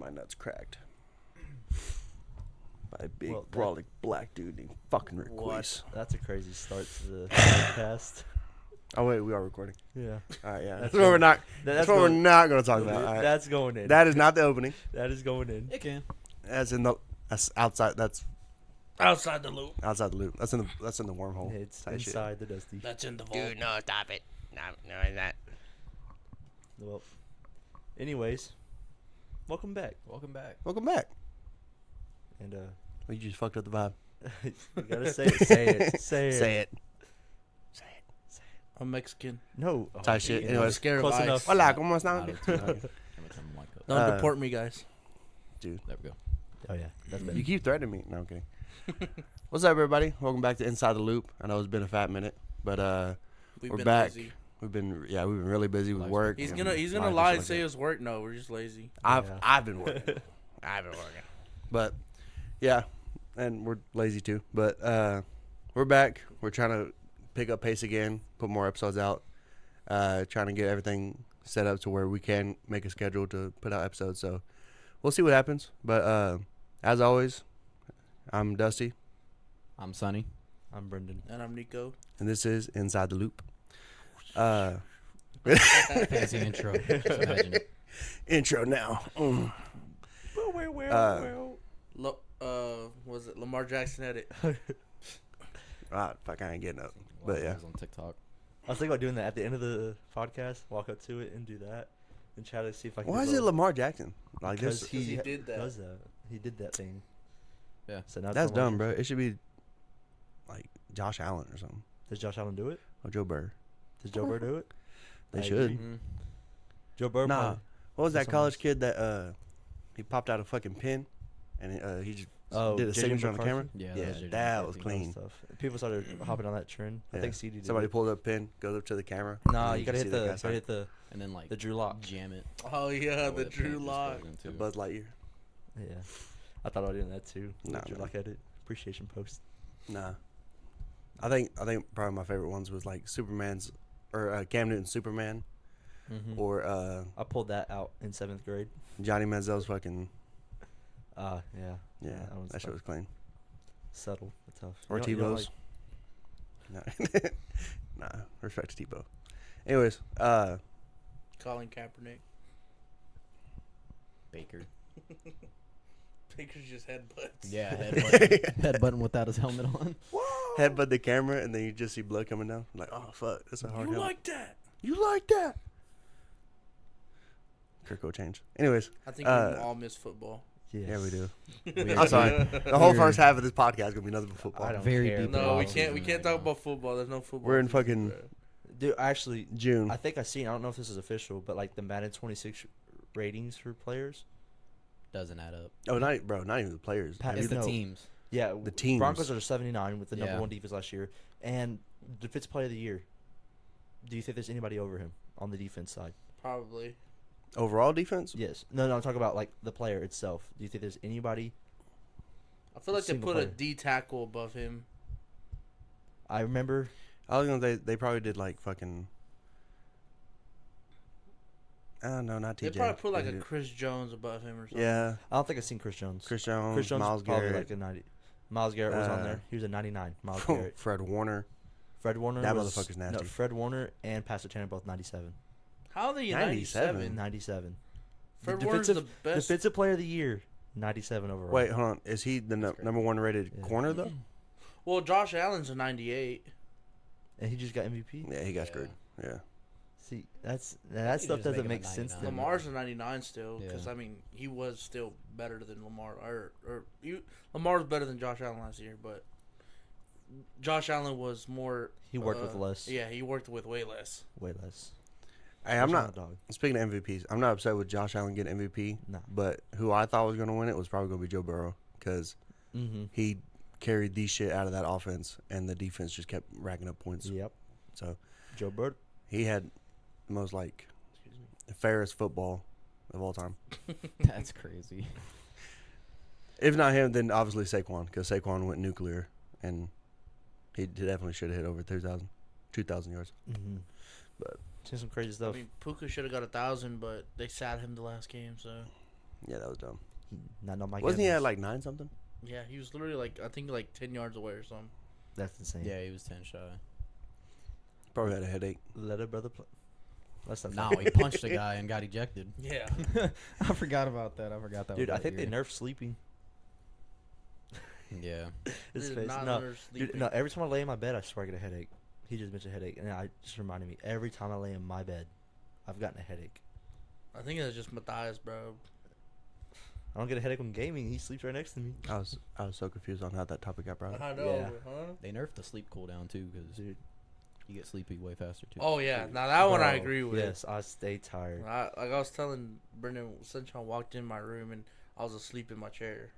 my nuts cracked by a big brawling black dude named fucking Rick Weiss. That's a crazy start to the podcast. Oh wait, we are recording. Yeah. All right, yeah. That's That's what we're going- not. That's That's what we're not going to talk about. All right. That's going in. That is not the opening. That is going in. It can. That's in the. That's outside. That's Outside the loop. outside the loop. That's in the wormhole. It's type shit. inside the Dusty. That's in the vault. Dude, no, stop it. No, that. Well, anyways, welcome back. Welcome back. Welcome back. And Well, you just fucked up the vibe. you gotta say it. Say it. Say it. Say it. I'm Mexican. No. Type shit. yeah. Anyways, Scared Close of ice. enough. Hola, ¿cómo están? Every time I'm like, Don't deport me, guys. Dude, there we go. Oh yeah. That's better. you keep threatening me. No, I'm kidding. What's up, everybody? Welcome back to Inside the Loop. I know it's been a fat minute, but We've we're been back. lazy. We've been really busy with Life's work. He's and gonna life lie shit and like say that. it's work. No, we're just lazy. Yeah. I've been working. I've been working. But yeah, and we're lazy too. But we're back. We're trying to pick up pace again, put more episodes out. Trying to get everything set up to where we can make a schedule to put out episodes. So we'll see what happens. But as always, I'm Dusty, I'm Sonny. I'm Brendan. And I'm Nico. and this is Inside the Loop. Fancy intro. Just imagine. Intro now. Was it Lamar Jackson had it? Fuck, I ain't getting up. But yeah. I was on TikTok. I was thinking about doing that at the end of the podcast. Walk up to it and do that, and try to see if I can. Why get is a it little- Lamar Jackson? Like Because this? he did that. Does that? He did that thing. Yeah. So now it's That's Lamar dumb, Jackson. bro. It should be like Josh Allen or something. Does Josh Allen do it? Or Joe Burrow. Does Joe Burrow do it? They I should. agree. Mhm. Joe Burrow. Nah. probably- What was that Someone college else. kid that he popped out a fucking pin and he just Oh, did a JJ signature on the camera? McCarthy? Yeah, Yeah, JJ that was McCarthy. clean. Stuff. People started hopping on that trend. I Yeah. think CD did. Somebody it. pulled up a pin, goes up to the camera. Nah, and you gotta can hit see the. guy Gotta sign. hit the And then like the Drew Lock. jam it. Oh yeah, Where the pin Drew just Lock. goes into. The Buzz Lightyear. Yeah, I thought I was doing that too. Nah, Drew man. Lock had it. Appreciation post. Nah. I think probably my favorite ones was like Superman's or Cam Newton's Superman Mm-hmm. or I pulled that out in 7th grade. Johnny Manziel's fucking Yeah. yeah. one's That shit tough. was clean. Subtle, but tough. Or You don't Tebow's. Nah. Nah. Respect to Tebow. Anyways, Colin Kaepernick. Baker. Baker's just headbutts. Yeah, headbutting without his helmet on. headbutt the camera and then you just see blood coming down. I'm like, oh fuck, that's a hard You helmet. like that? You like that? Kirk will change. Anyways, I think we all miss football. Yes. yeah, we do. We're- I'm sorry. The whole first half of this podcast is gonna be nothing but football. I don't Very care. deep bro. No, we Football can't. We season can't right talk now. about football. There's no football. We're in season, fucking bro. Dude, actually, June. I think I seen. I don't know if this is official, but like the Madden 26 ratings for players. Doesn't add up. Oh, not even the players. Pat- It's the no. teams. Yeah, The teams. Broncos are 79 with the number Yeah. one defense last year, and defensive player of the year. Do you think there's anybody over him on the defense side? Probably. Overall defense? Yes. No, I'm talking about like the player itself. Do you think there's anybody? I feel like they Single put a player. D tackle above him. I remember. I was gonna say they probably did like fucking. I don't know, not TJ. They probably put like They a did- Chris Jones above him or something. Yeah, I don't think I've seen Chris Jones. Chris Jones, Chris Jones Miles is probably Garrett, like a 90. Miles Garrett was on Uh, there. He was a 99. Miles Garrett. Fred Warner. Fred Warner. That was, motherfucker's nasty. No, Fred Warner and Pastor Tanner both 97. How are they 97? 97? 97. Fred The Warner's defensive- the best. Defensive player of the year, 97 overall. Wait, hold on. Is he the That's great. number one rated Yeah. corner though? Well, Josh Allen's a 98. And he just got MVP. Yeah, he got Yeah. screwed. Yeah. See, that You stuff just make doesn't him a make sense. 99. To me. Lamar's a 99 still, because Yeah. I mean he was still better than Lamar, Lamar was better than Josh Allen last year, but Josh Allen was more. He worked with less. Yeah, he worked with way less. Way less. Hey, I'm Josh not Allen, dog. speaking of MVPs. I'm not upset with Josh Allen getting MVP, Nah. but who I thought was gonna win it was probably gonna be Joe Burrow because Mm-hmm. he carried the shit out of that offense, and the defense just kept racking up points. Yep. So Joe Bird. he had the most like fairest football of all time. That's crazy. If not him, then obviously Saquon, because Saquon went nuclear, and he definitely should have hit over 2,000 yards. Mm-hmm. But Seen some crazy I stuff. mean, Puka should have got 1,000, but they sat him the last game. So Yeah, that was dumb. Not on Mike Wasn't he Evans. at like 9 something? Yeah, he was literally like I think like 10 yards away or something. That's insane. Yeah, he was 10 shy. Probably had a headache. Let a brother play. That's not No, he punched a guy and got ejected. Yeah. I forgot about that. I forgot that. Dude, was I think that they year. nerfed sleeping. Yeah. His Did face. not No, nurse dude, sleeping. no. Every time I lay in my bed, I swear I get a headache. He just mentioned headache, and I just reminded me. Every time I lay in my bed, I've gotten a headache. I think it's just Matthias, bro. I don't get a headache when gaming. He sleeps right next to me. I was so confused on how that topic got brought up. I know, Yeah. huh? They nerfed the sleep cooldown too because Dude. you get sleepy way faster too. Oh yeah, now that one I Bro, agree with. Yes, I stay tired. Like I was telling Brendan, Sunshine walked in my room and I was asleep in my chair.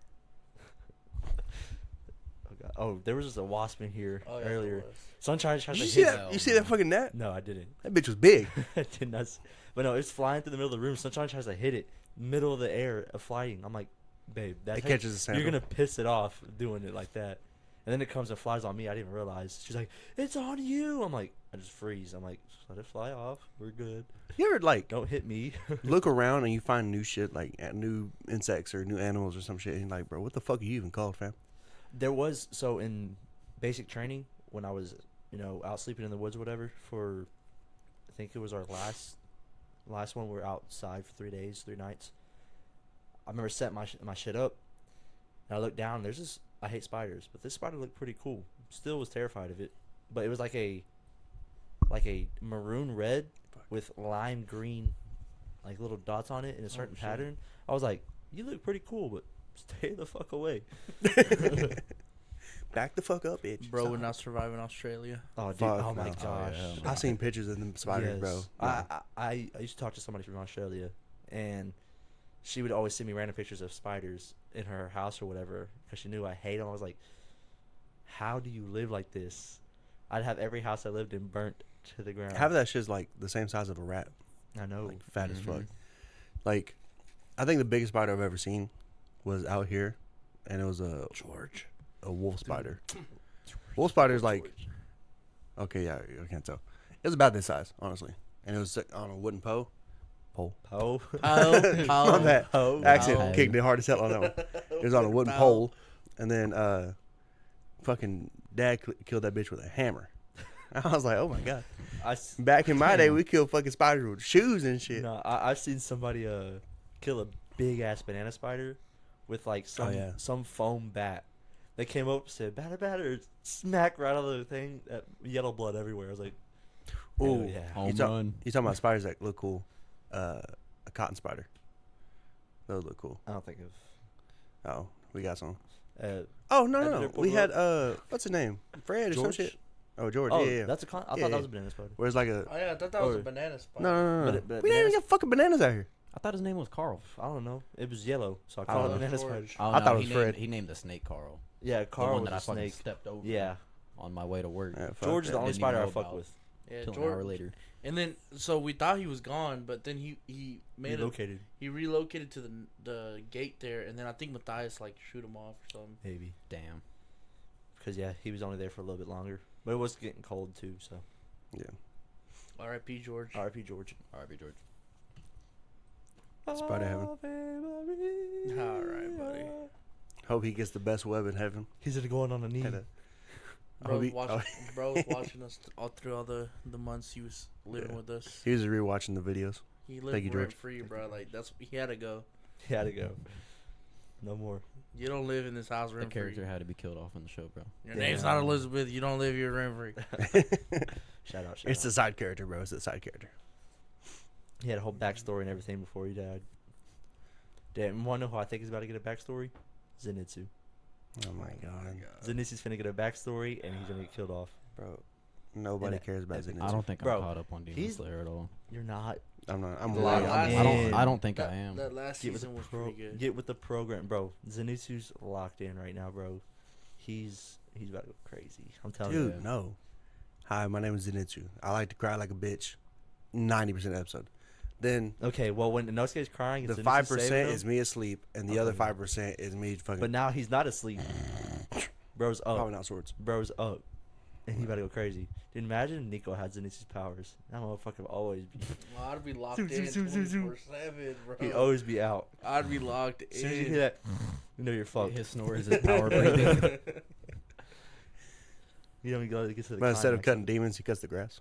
Oh, God. Oh, there was just a wasp in here Oh yeah, earlier. it was. Sunshine tried Did to you see hit. that? hell You see no. that fucking net? No, I didn't. That bitch was big. I did not. But no, it's flying through the middle of the room. Sunshine tries to hit it, middle of the air, of flying. I'm like, babe, that's It how catches a sandal. you're gonna piss it off doing it like that. And then it comes and flies on me. I didn't even realize. She's like, "It's on you." I'm like, I just freeze. I'm like, just let it fly off. We're good. You ever like Don't hit me. look around and you find new shit like new insects or new animals or some shit and you're like, bro, what the fuck are you even called, fam? There was so in basic training when I was, out sleeping in the woods or whatever for, I think it was our last one. We were outside for 3 days, 3 nights. I remember setting my shit up, and I looked down. And there's this. I hate spiders, but this spider looked pretty cool. Still was terrified of it, but it was like a maroon red with lime green, like little dots on it in a certain shit. pattern. I was like, you look pretty cool, but stay the fuck away. Back the fuck up, bitch. Bro Stop. would not survive in Australia. Oh, dude. Fuck Oh my no. gosh. Oh, yeah, I've seen pictures of them spiders, Yes. bro. I used to talk to somebody from Australia, and she would always send me random pictures of spiders in her house or whatever because she knew I hate them. I was like, how do you live like this? I'd have every house I lived in burnt to the ground. Half of that shit's like the same size of a rat, I know. like fat as fuck. Mhm. Like, I think the biggest spider I've ever seen was out here, and it was a wolf spider. Wolf spider's like, okay, yeah, I can't tell. It was about this size, honestly, and it was on a wooden pole. Oh, My bad. oh, Accent Oh. kicked it hard as hell on that one. It was on a wooden pole, and then fucking dad killed that bitch with a hammer. I was like, oh my god. Back in my day, we killed fucking spiders with shoes and shit. No, I've seen somebody kill a big ass banana spider with like some yeah. some foam bat. They came up, said batter batter, smack right out of the thing. Yellow blood everywhere. I was like, Ooh, hell yeah. Home You talk- run. You talking about spiders that look cool? A cotton spider. Those look cool. I don't think of. Oh, we got some. Uh, Oh no, I no, did no. it We pull had up. what's his name? Fred or some George? shit. Oh, George. Oh, yeah, yeah. that's a I Yeah, thought yeah. that was a banana spider. Where it's like a Oh yeah, I thought that was Or- a banana spider. no. But We don't even bananas- get fucking bananas out here. I thought his name was Carl. I don't know. It was yellow, so I I called don't it know. banana George. spider. Oh, I no, thought it he was named, Fred. He named the snake Carl. Yeah, The Carl one was that I a fucking snake. stepped over. Yeah, On my way to work. Yeah, fuck George is that. the only Didn't spider even I know fuck about. with. Yeah, Till an hour George. later. And then so we thought he was gone, but then he made Relocated, he relocated to the gate there, and then I think Matthias like shoot him off or something. maybe. Damn. Because yeah, he was only there for a little bit longer, but it was getting cold too. So Yeah. R.I.P. George. R.I.P. George. R.I.P. George. Spider heaven. All right, buddy. Hope he gets the best web in heaven. He's going on a knee. Had a- I Bro hope was he- watching, oh, bro was watching us all through all the months he was living Yeah. with us. He was rewatching the videos. He lived Thank you, George. rent free, bro. Like that's he had to go. He had to go. No more. You don't live in this house The rent free. character had to be killed off in the show, bro. Your name's not Damn. Elizabeth. You don't live here rent free. Shout out. It's a side character, bro. It's a side character. He had a whole backstory and everything before he died. Damn, want to know who I think is about to get a backstory? Zenitsu. Oh my god, Zenitsu's finna get a backstory and he's gonna get killed off. bro. Nobody And- cares about and- Zenitsu. I don't think Bro, I'm caught up on Demon he's- Slayer at all. You're not. I'm not. I'm The lying. last- I'm in. I don't think that, I am. That last Get with season the was pro- pretty good. Get with the program, bro. Zenitsu's locked in right now, bro. He's about to go crazy. I'm telling you. Dude, no. Hi, my name is Zenitsu. I like to cry like a bitch. 90% of the episode. Then Okay, well when Inosuke's crying, the it's 5% saving is him, me asleep, and the Oh, other yeah. 5% is me fucking. but now he's not asleep. Bro's up. Probably not swords. Bro's up. and he about to go crazy. Dude, imagine if Nico had Zenitsu's powers. That motherfucker would always be. Well, I'd be locked Zoom, in zoom, zoom, zoom, zoom. 24/7, bro. He'd always be out. I'd be locked As soon as you in. hear that, you know you're fucked. His snore is his power breathing. You don't even go to get to the But instead of climax. cutting demons, he cuts the grass.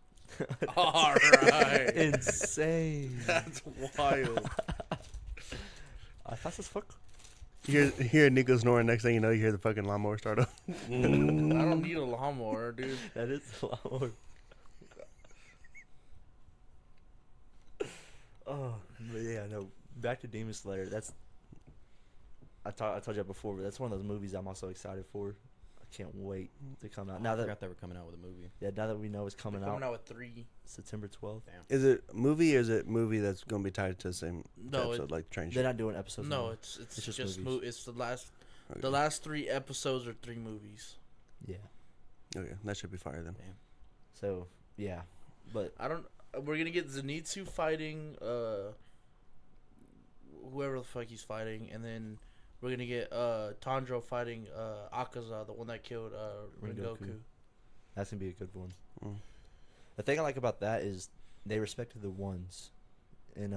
All right. Insane. That's wild. Fast as fuck. You hear Nico snoring. Next thing you know, you hear the fucking lawnmower start up. I don't need a lawnmower, dude. That is a lot more. Oh, but yeah, no. Back to Demon Slayer. That's I told you that before, but that's one of those movies I'm also excited for. I can't wait to come out. I Now that forgot they were coming out with a movie. now that we know it's coming They're coming out out with 3. September 12th. Damn. Is it a movie or is it movie that's going to be tied to the same No, episode, like Train They're Shit? not doing episodes. No, anymore. it's It's just just movies. it's the last Okay. the last 3 episodes are 3 movies. Yeah. Okay, that should be fire then. So yeah, but I don't. We're gonna get Zenitsu fighting whoever the fuck he's fighting, and then we're gonna get Tanjiro fighting Akaza, the one that killed Rengoku. Rengoku. That's gonna be a good one. Mm. The thing I like about that is they respected the ones, in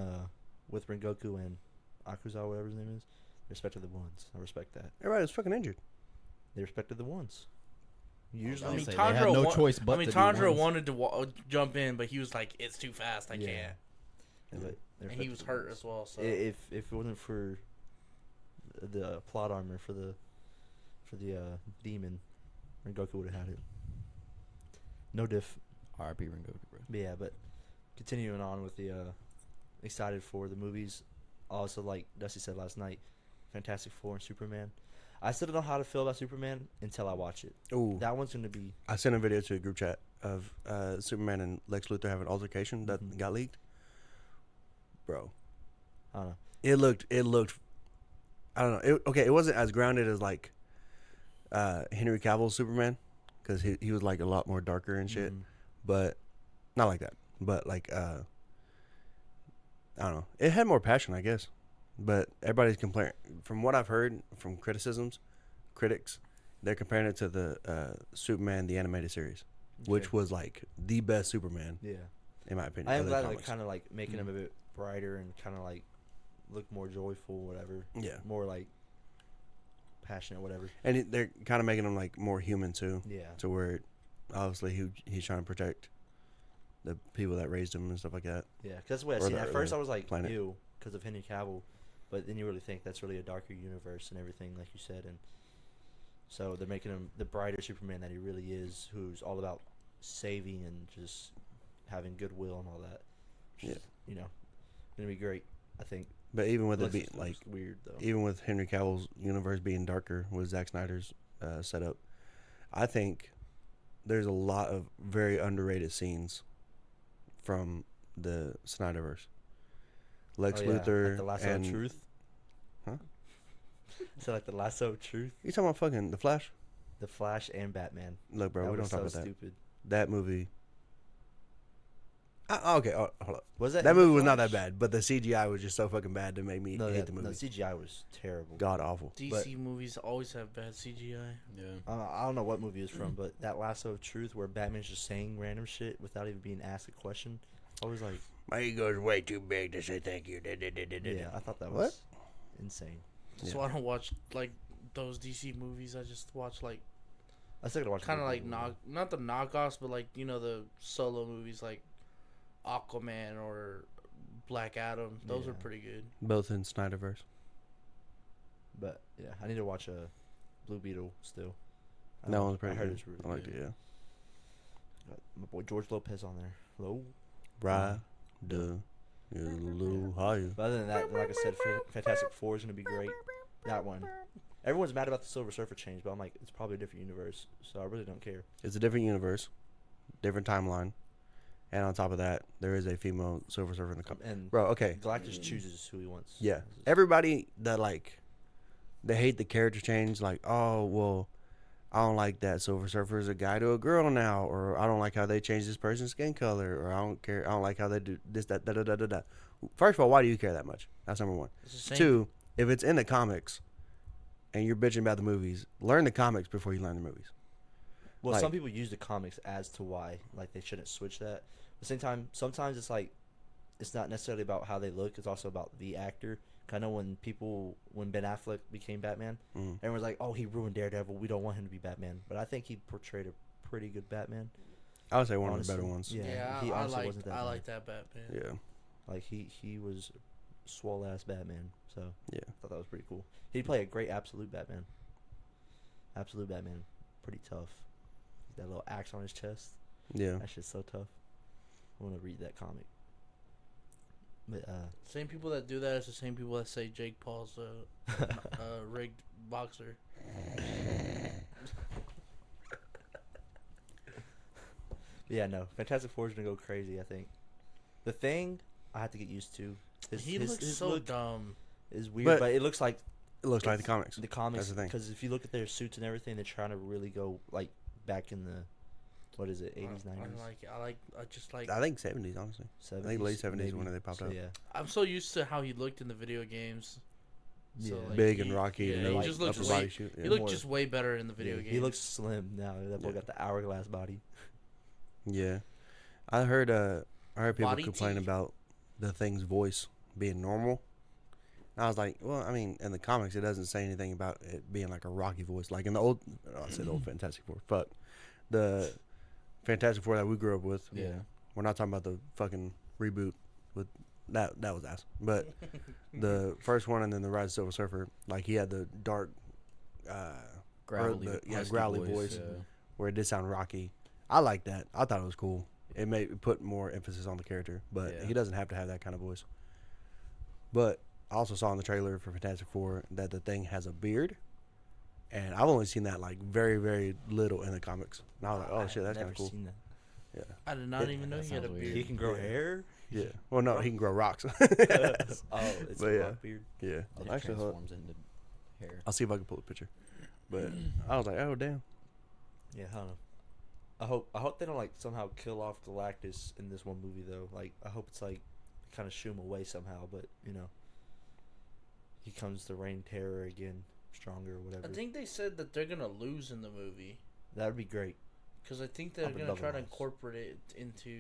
with Rengoku and Akuza, whatever his name is. They respected the ones. I respect that. Everybody was fucking injured. They respected the ones. I Usually, was I mean, gonna say, they had Tanjiro no wa- choice but I mean, to do Tanjiro ones. wanted to jump in, but he was like, "It's too fast. I Yeah. can't." but they And he respected was the hurt ones. as well. So If it wasn't for the plot armor for the demon, Rengoku would have had it. No diff. R.I.P. Rengoku, bro. But yeah, but continuing on with the excited for the movies. Also, like Dusty said last night, Fantastic Four and Superman. I still don't know how to feel about Superman until I watch it. Ooh, That one's gonna be I sent a video to a group chat of Superman and Lex Luthor having an altercation that Mhm. got leaked. Bro, I don't know. it looked. I don't know. It wasn't as grounded as like Henry Cavill's Superman, because he was like a lot more darker and shit. Mhm. But not like that. But like I don't know. It had more passion, I guess. But everybody's comparing. From what I've heard from critics, they're comparing it to the Superman the animated series, which Okay. was like the best Superman Yeah. in my opinion. I am of the glad they're comics. kind of like making him a bit brighter and kind of like look more joyful, whatever. Yeah, More like passionate, whatever. and they're kind of making him like more human too, Yeah. to where obviously he's trying to protect the people that raised him and stuff like that. Yeah, 'cause that's what I Or seen. the- At or first, the I was like, planet. ew, because of Henry Cavill. But then you really think that's really a darker universe and everything, like you said. And so they're making him the brighter Superman that he really is, who's all about saving and just having goodwill and all that. Which is, you know, going to be great, I think. But even with it Lex being Luthor's like, weird, though. even with Henry Cavill's universe being darker with Zack Snyder's setup, I think there's a lot of very underrated scenes from the Snyderverse. Lex Oh, yeah, Luthor like the lasso and of truth. Huh? So like the lasso of truth, You talking about fucking The Flash? the Flash and Batman. Look, bro, that we don't was talk so about that. stupid. That movie. Okay, hold up. Was that That in The movie was not that Flash? bad, but the CGI was just so fucking bad to make me No, hate the movie. no, CGI was terrible. God awful. DC movies always have bad CGI. Yeah. I don't know what movie it's from, but that lasso of truth where Batman's just saying random shit without even being asked a question. I was like, My ego's way too big to say thank you. yeah, I thought that What? was insane. So I don't watch like those DC movies. I just watch like I still gotta watch. kind of the like movie. not the knockoffs, but like the solo movies like Aquaman or Black Adam. Those are Yeah. pretty good. Both in Snyderverse. But yeah, I need to watch Blue Beetle still. That one's pretty I heard good. it's really I liked good. it, yeah. Got my boy George Lopez on there. Hello. Ride the little higher. But other than that, like I said, Fantastic Four is gonna be great. That one. Everyone's mad about the Silver Surfer change, but I'm like, it's probably a different universe, so I really don't care. It's a different universe, different timeline, and on top of that, there is a female Silver Surfer in the comic. And Bro, okay, Galactus chooses who he wants. yeah. Everybody that like, they hate the character change. Like, oh well, I don't like that Silver Surfer is a guy to a girl now, or I don't like how they changed this person's skin color, or I don't like how they do this, that, da da da da da. First of all, why do you care that much? That's number one. It's the same. Two, if it's in the comics, and you're bitching about the movies, learn the comics before you learn the movies. Well, Like- some people use the comics as to why like they shouldn't switch that. At the same time, sometimes it's like it's not necessarily about how they look. It's also about the actor. Kind of when Ben Affleck became Batman, everyone's like, "Oh, he ruined Daredevil. We don't want him to be Batman." But I think he portrayed a pretty good Batman. I would say one honestly. of the better ones. Yeah, he I honestly like wasn't that I bad. like that Batman. Yeah. Like he was swole ass Batman. So Yeah. I thought that was pretty cool. He'd play a great absolute Batman. Absolute Batman, pretty tough. That little axe on his chest. Yeah. That shit's so tough. I want to read that comic. But Same people that do that is the same people that say Jake Paul's a rigged boxer. yeah, no, Fantastic Four is gonna go crazy. I think. The Thing I have to get used to. He looks so look dumb. is weird, But- but it looks like It looks like the It's- comics. the comics. That's the thing. Because if you look at their suits and everything, they're trying to really go like back in the, what is it, 80s, 90s, I just like. I think 70s, honestly. 70s. I think late 70s maybe. when they popped So, up. Yeah. I'm so used to how he looked in the video games. So, Yeah. like, Big and he- rocky yeah, and he no just looks upper way- body shoot. He Yeah. looked More- just way better in the video Yeah, games. he looks slim now. That boy Yeah. got the hourglass body. Yeah. I heard people Body complain T. about the Thing's voice being normal. And I was like, well, I mean, in the comics, it doesn't say anything about it being like a rocky voice. Like in the old, I said old Fantastic Four. Fuck. The Fantastic Four that we grew up with. Yeah. We're not talking about the fucking reboot with that was ass. But the first one and then the Rise of Silver Surfer, like he had the dark Growly, growly voice. where it did sound rocky. I like that. I thought it was cool. It made put more emphasis on the character, but Yeah. he doesn't have to have that kind of voice. But I also saw in the trailer for Fantastic Four that the Thing has a beard, and I've only seen that like very, very little in the comics. And I was like, oh shit, that's kind never of cool. seen that. Yeah, I did not even know that he had a sounds beard. weird. He can grow Yeah. hair. yeah. Well, no, he can grow rocks. Oh, it's But a yeah. rock beard. yeah. It Actually, hold- transforms into hair. I'll see if I can pull a picture. But I was like, oh damn. Yeah, I don't know. I hope they don't like somehow kill off Galactus in this one movie though. Like I hope it's like kind of shoo him away somehow. But you know, he comes to reign terror again, stronger or whatever. I think they said that they're gonna lose in the movie that would be great. because I think I they're would gonna love try a to loss. incorporate it into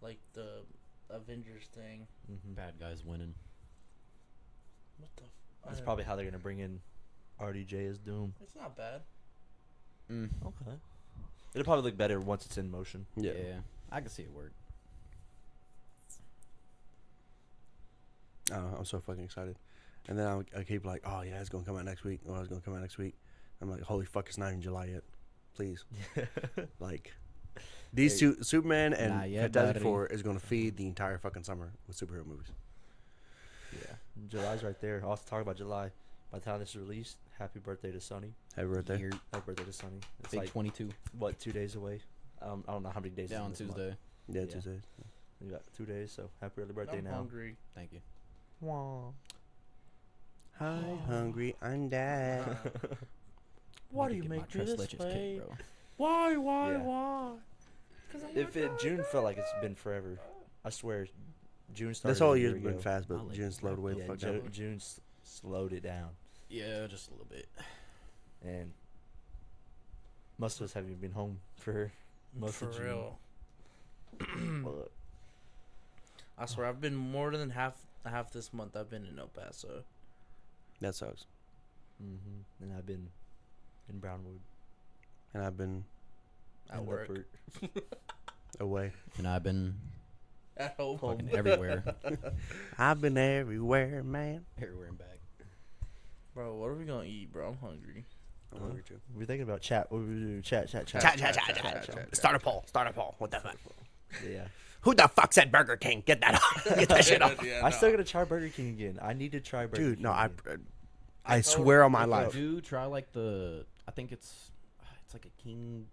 like the Avengers thing. Mm-hmm. Bad guys winning. What the? That's I- probably how they're gonna bring in RDJ as Doom. It's not bad. Okay. It'll probably look better once it's in motion. Yeah. I can see it work. I don't know, I'm so fucking excited. And then I keep like, oh yeah, it's gonna come out next week. Oh, it's gonna come out next week. I'm like, holy fuck, it's not even July yet. Please, like, these Hey. two, Superman and Not yet, Fantastic buddy. Four is gonna feed the entire fucking summer with superhero movies. Yeah. July's right there. Also talk about July. By the time this is released, happy birthday to Sonny. Happy birthday. Year, Happy birthday to Sonny. It's big like 22. what, 2 days away? I don't know how many days. Yeah, is in on this month. Tuesday. Yeah, Yeah. Tuesday. You got 2 days, so happy early birthday I'm now. hungry. Thank you. Wah. Hi, hungry, I'm dead. Why do Need you to get my make me tres this leches way? cake, bro. Why? Yeah. Why? If June felt like it's been forever, I swear, June started. This whole a year year's been ago. fast, but I'll let June you slowed know. way the Yeah, fuck down. June slowed it down, Yeah, just a little bit. and most of us haven't even been home for most For of June. real. But I swear, I've been more than half this month. I've been in El Paso. That sucks. and I've been in Brownwood And I've been At and work. Lippert. away. And I've been At home. fucking everywhere. I've been everywhere, man. Everywhere and back. Bro, what are we gonna eat, bro? I'm hungry. I'm hungry too. We're thinking about chat. What we do? Chat. Chat. Start a poll. Start a poll. What the fuck? Yeah. Who the fuck said Burger King? Get that off. Get that shit off. Yeah, I still gotta try Burger King again. I need to try Burger Dude, King. no, again. I swear on my Look up. life. Dude, try like the, I think it's like a King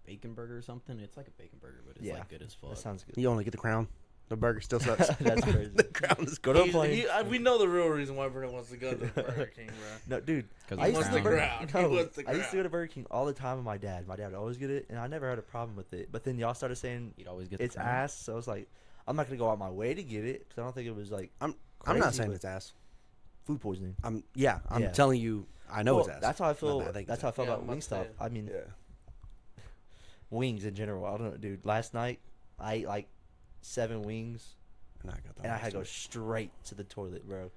bacon burger or something. It's like a bacon burger, but it's Yeah. like good as fuck. That sounds good. You only get the crown. The burger still sucks. That's crazy. The crown is Go good. to a plane. We know the real reason why Brennan wants to go to Burger King, bro. No, dude. Cause I it's used to the go to crown. ground. Burger He wants the I used to go ground. to Burger King all the time with my dad. My dad would always get it, and I never had a problem with it. But then y'all started saying You'd always get it's the crown. ass, so I was like, I'm not gonna go out my way to get it because I don't think it was like. I'm crazy, not saying but- it's ass. food poisoning. I'm Yeah. telling you, I know Well, his ass. that's how I feel. Not that I think That's his how I ass. felt Yeah, about I'm about to Wingstop. say. I mean, Yeah. wings in general. I don't know, dude. Last night I ate like 7 wings, And I got that. and I had to go monster. straight to the toilet, bro.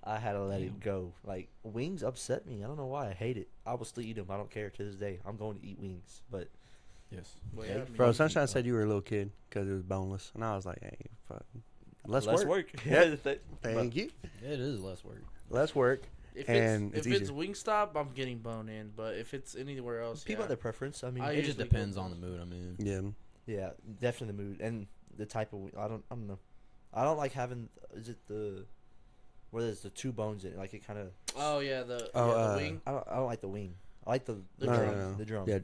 I had to let it go. Like wings upset me. I don't know why. I hate it. I will still eat them. I don't care to this day. I'm going to eat wings, but Yes. Well, Yeah, yeah, you I mean, Bro, you Sunshine keep said you were a little kid because it was boneless, and I was like, hey, fuck, less less work. work. Yeah. But- Thank you. It is less work. Less work. if and it's it's if it's easier. Wingstop, I'm getting bone in. But if it's anywhere else, People yeah. have their preference. I mean, I It just usually depends go- on the mood I'm in. Yeah. yeah, definitely the mood and the type of. I don't know. I don't like having. Is it the where there's the 2 bones in it? Like it kind of. Oh yeah, the Oh, wing. I don't like the wing. I like the The No, drum. no, no. The drum. Yeah.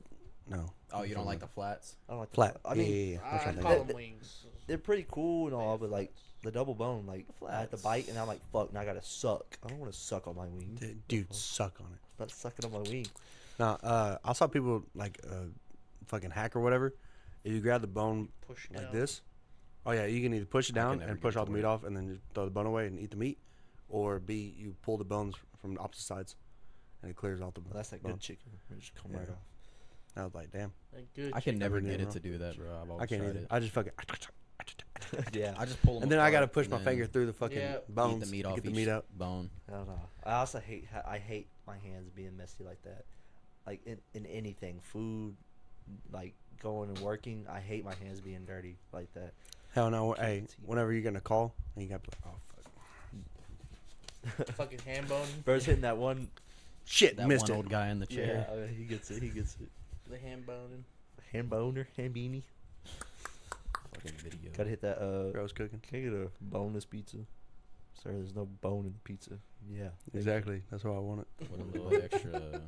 No. Oh, you don't like the flats? I don't like the Flat. I mean, yeah. I'm I trying to call think. them wings. they're pretty cool and all, but like the double bone, like I had to Flats. bite and I'm like, fuck, now I gotta suck. I don't want to suck on my wing. Dude, suck on it. Not sucking on my wing. Nah, I saw people like fucking hack or whatever. If you grab the bone Push like down. this, oh yeah, you can either push it I can down never and get push it all to the meat work. off, and then just throw the bone away and eat the meat, or B, you pull the bones from the opposite sides, and it clears out the. Well, that's like bone. good chicken. It just come Yeah. right off. I was like, damn, Like, good I can chicken. never Never get did, it bro. to do that, bro. I've always I can't tried either. it. I just fucking. Yeah. I just pull them And then I gotta apart push my and finger then through the fucking Yeah. bones eat the meat to off get the each meat out. bone. I don't know. I also hate. I hate my hands being messy like that. Like in anything, food, like going and working. I hate my hands being dirty like that. Hell no. Can't Hey, see. whenever you're gonna call, and you got to be like, oh fuck, Fucking ham bone. Bro's hitting that one. shit, That missed one it. old guy in the chair. Yeah, he gets it. He gets it. The ham boning. Hand boner, hand beanie. Fucking video. Gotta hit that. Bro's cooking. Can I get a boneless pizza? Sir, there's no bone in the pizza. Yeah. Exactly. That's what I wanted. With a little extra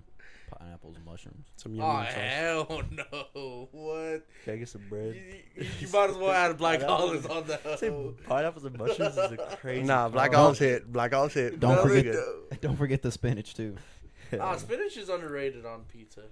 pineapples and mushrooms. Some Oh yummy sauce. hell no! What? Can I get some bread? You might as well add black Pineapples. olives on the. Say pineapples and mushrooms is a crazy. Nah, black combo. olives hit. Black olives hit. Don't That's forget- good. Don't forget the spinach too. Ah, spinach is underrated on pizza.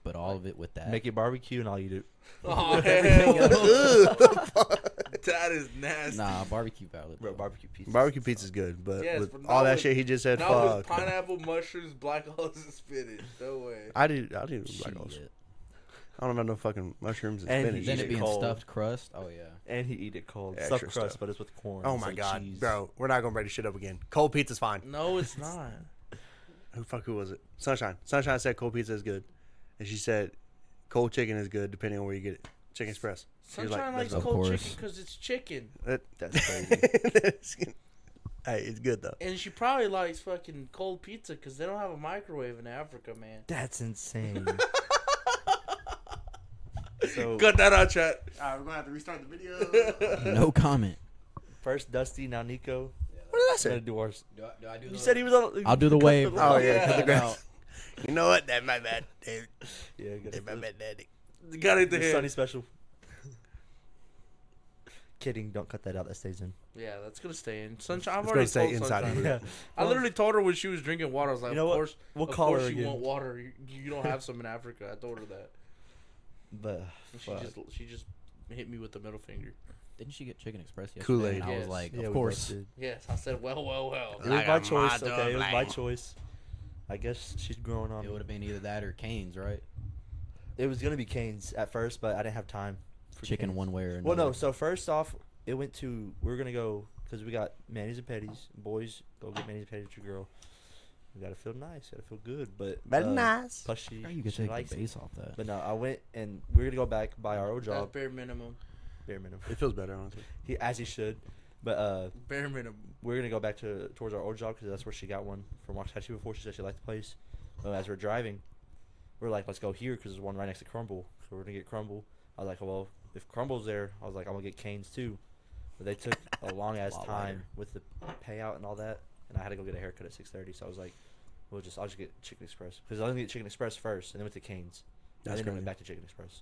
But all of it with that. Make it barbecue and I'll eat it. Oh Everything hell! Ugh. That is nasty. Nah, barbecue valid. Bro, though. barbecue pizza. Barbecue pizza's good, but Yes, with but all not that with- shit he just said, Not fuck. with pineapple, mushrooms, black olives, and spinach. No way. I do black olives. Shit. I don't know no fucking mushrooms and And spinach. Then Eat it it being cold. stuffed crust. Oh yeah. And he eat it cold. Extra Stuffed crust, stuff. but it's with corn. Oh It's my like god, cheese. bro, we're not gonna break this shit up again. Cold pizza's fine. No, it's not. Who was it? Sunshine. Sunshine said cold pizza is good, and she said cold chicken is good depending on where you get it. Chicken Express. She was Sunshine likes "That's Of cold course. chicken because it's chicken, That's crazy. Hey, it's good though. and she probably likes fucking cold pizza because they don't have a microwave in Africa, man. That's insane. So Cut that out, chat. Alright, we're gonna have to restart the video. No comment. first Dusty, now Nico. What did I Gotta say? do ours. Do I do You said he was on. I'll do the cut wave. Oh yeah, Yeah, cut the no. grass. You know what? That's my bad. Dude. Yeah, That's good. my bad, daddy. Got it The there. Sunny special. Kidding, don't cut that out. That stays in. Yeah, that's gonna stay in. Sunshine. I've It's already gonna stay told inside Sunshine. of you. Yeah. I literally told her when she was drinking water. I was like, You know of what? course, We'll of call course her you again. want water. You don't have some in Africa. I told her that. But And fuck. she just hit me with the middle finger. Didn't she get Chicken Express yesterday? Kool-Aid. And I Yes. was like, Yeah, we of both course. did. Yes, I said, well. It was Like my a choice. mother Okay, it was my blank. choice. I guess she's growing on It me. would have been either that or Cane's, right? It was gonna be Cane's at first, but I didn't have time. For Chicken Cane's. one way or another. Well, no. So first off, it went to. We were gonna go because we got Manny's and Petty's. Boys, go get Manny's and Petty's with your girl. We gotta feel nice. Gotta feel good. But Very nice. Plus she. How you could she take likes the it. base off that? But no, I went and we are gonna go back by our old That's job. bare minimum. Bare minimum. It feels better, honestly. He should. But Bare minimum. we're gonna go back towards our old job because that's where she got one from Waxahachie before. She said she liked the place. As we're driving, we're like, let's go here because there's one right next to Crumble. So we're gonna get Crumble. I was like, well, if Crumble's there, I was like, I'm gonna get Cane's too. But they took a long ass Lot time lighter. with the payout and all that, and I had to go get a haircut at 6:30. So I was like, I'll just get Chicken Express because I was gonna get Chicken Express first, and then went to Cane's, and That's then I went crazy. back to Chicken Express.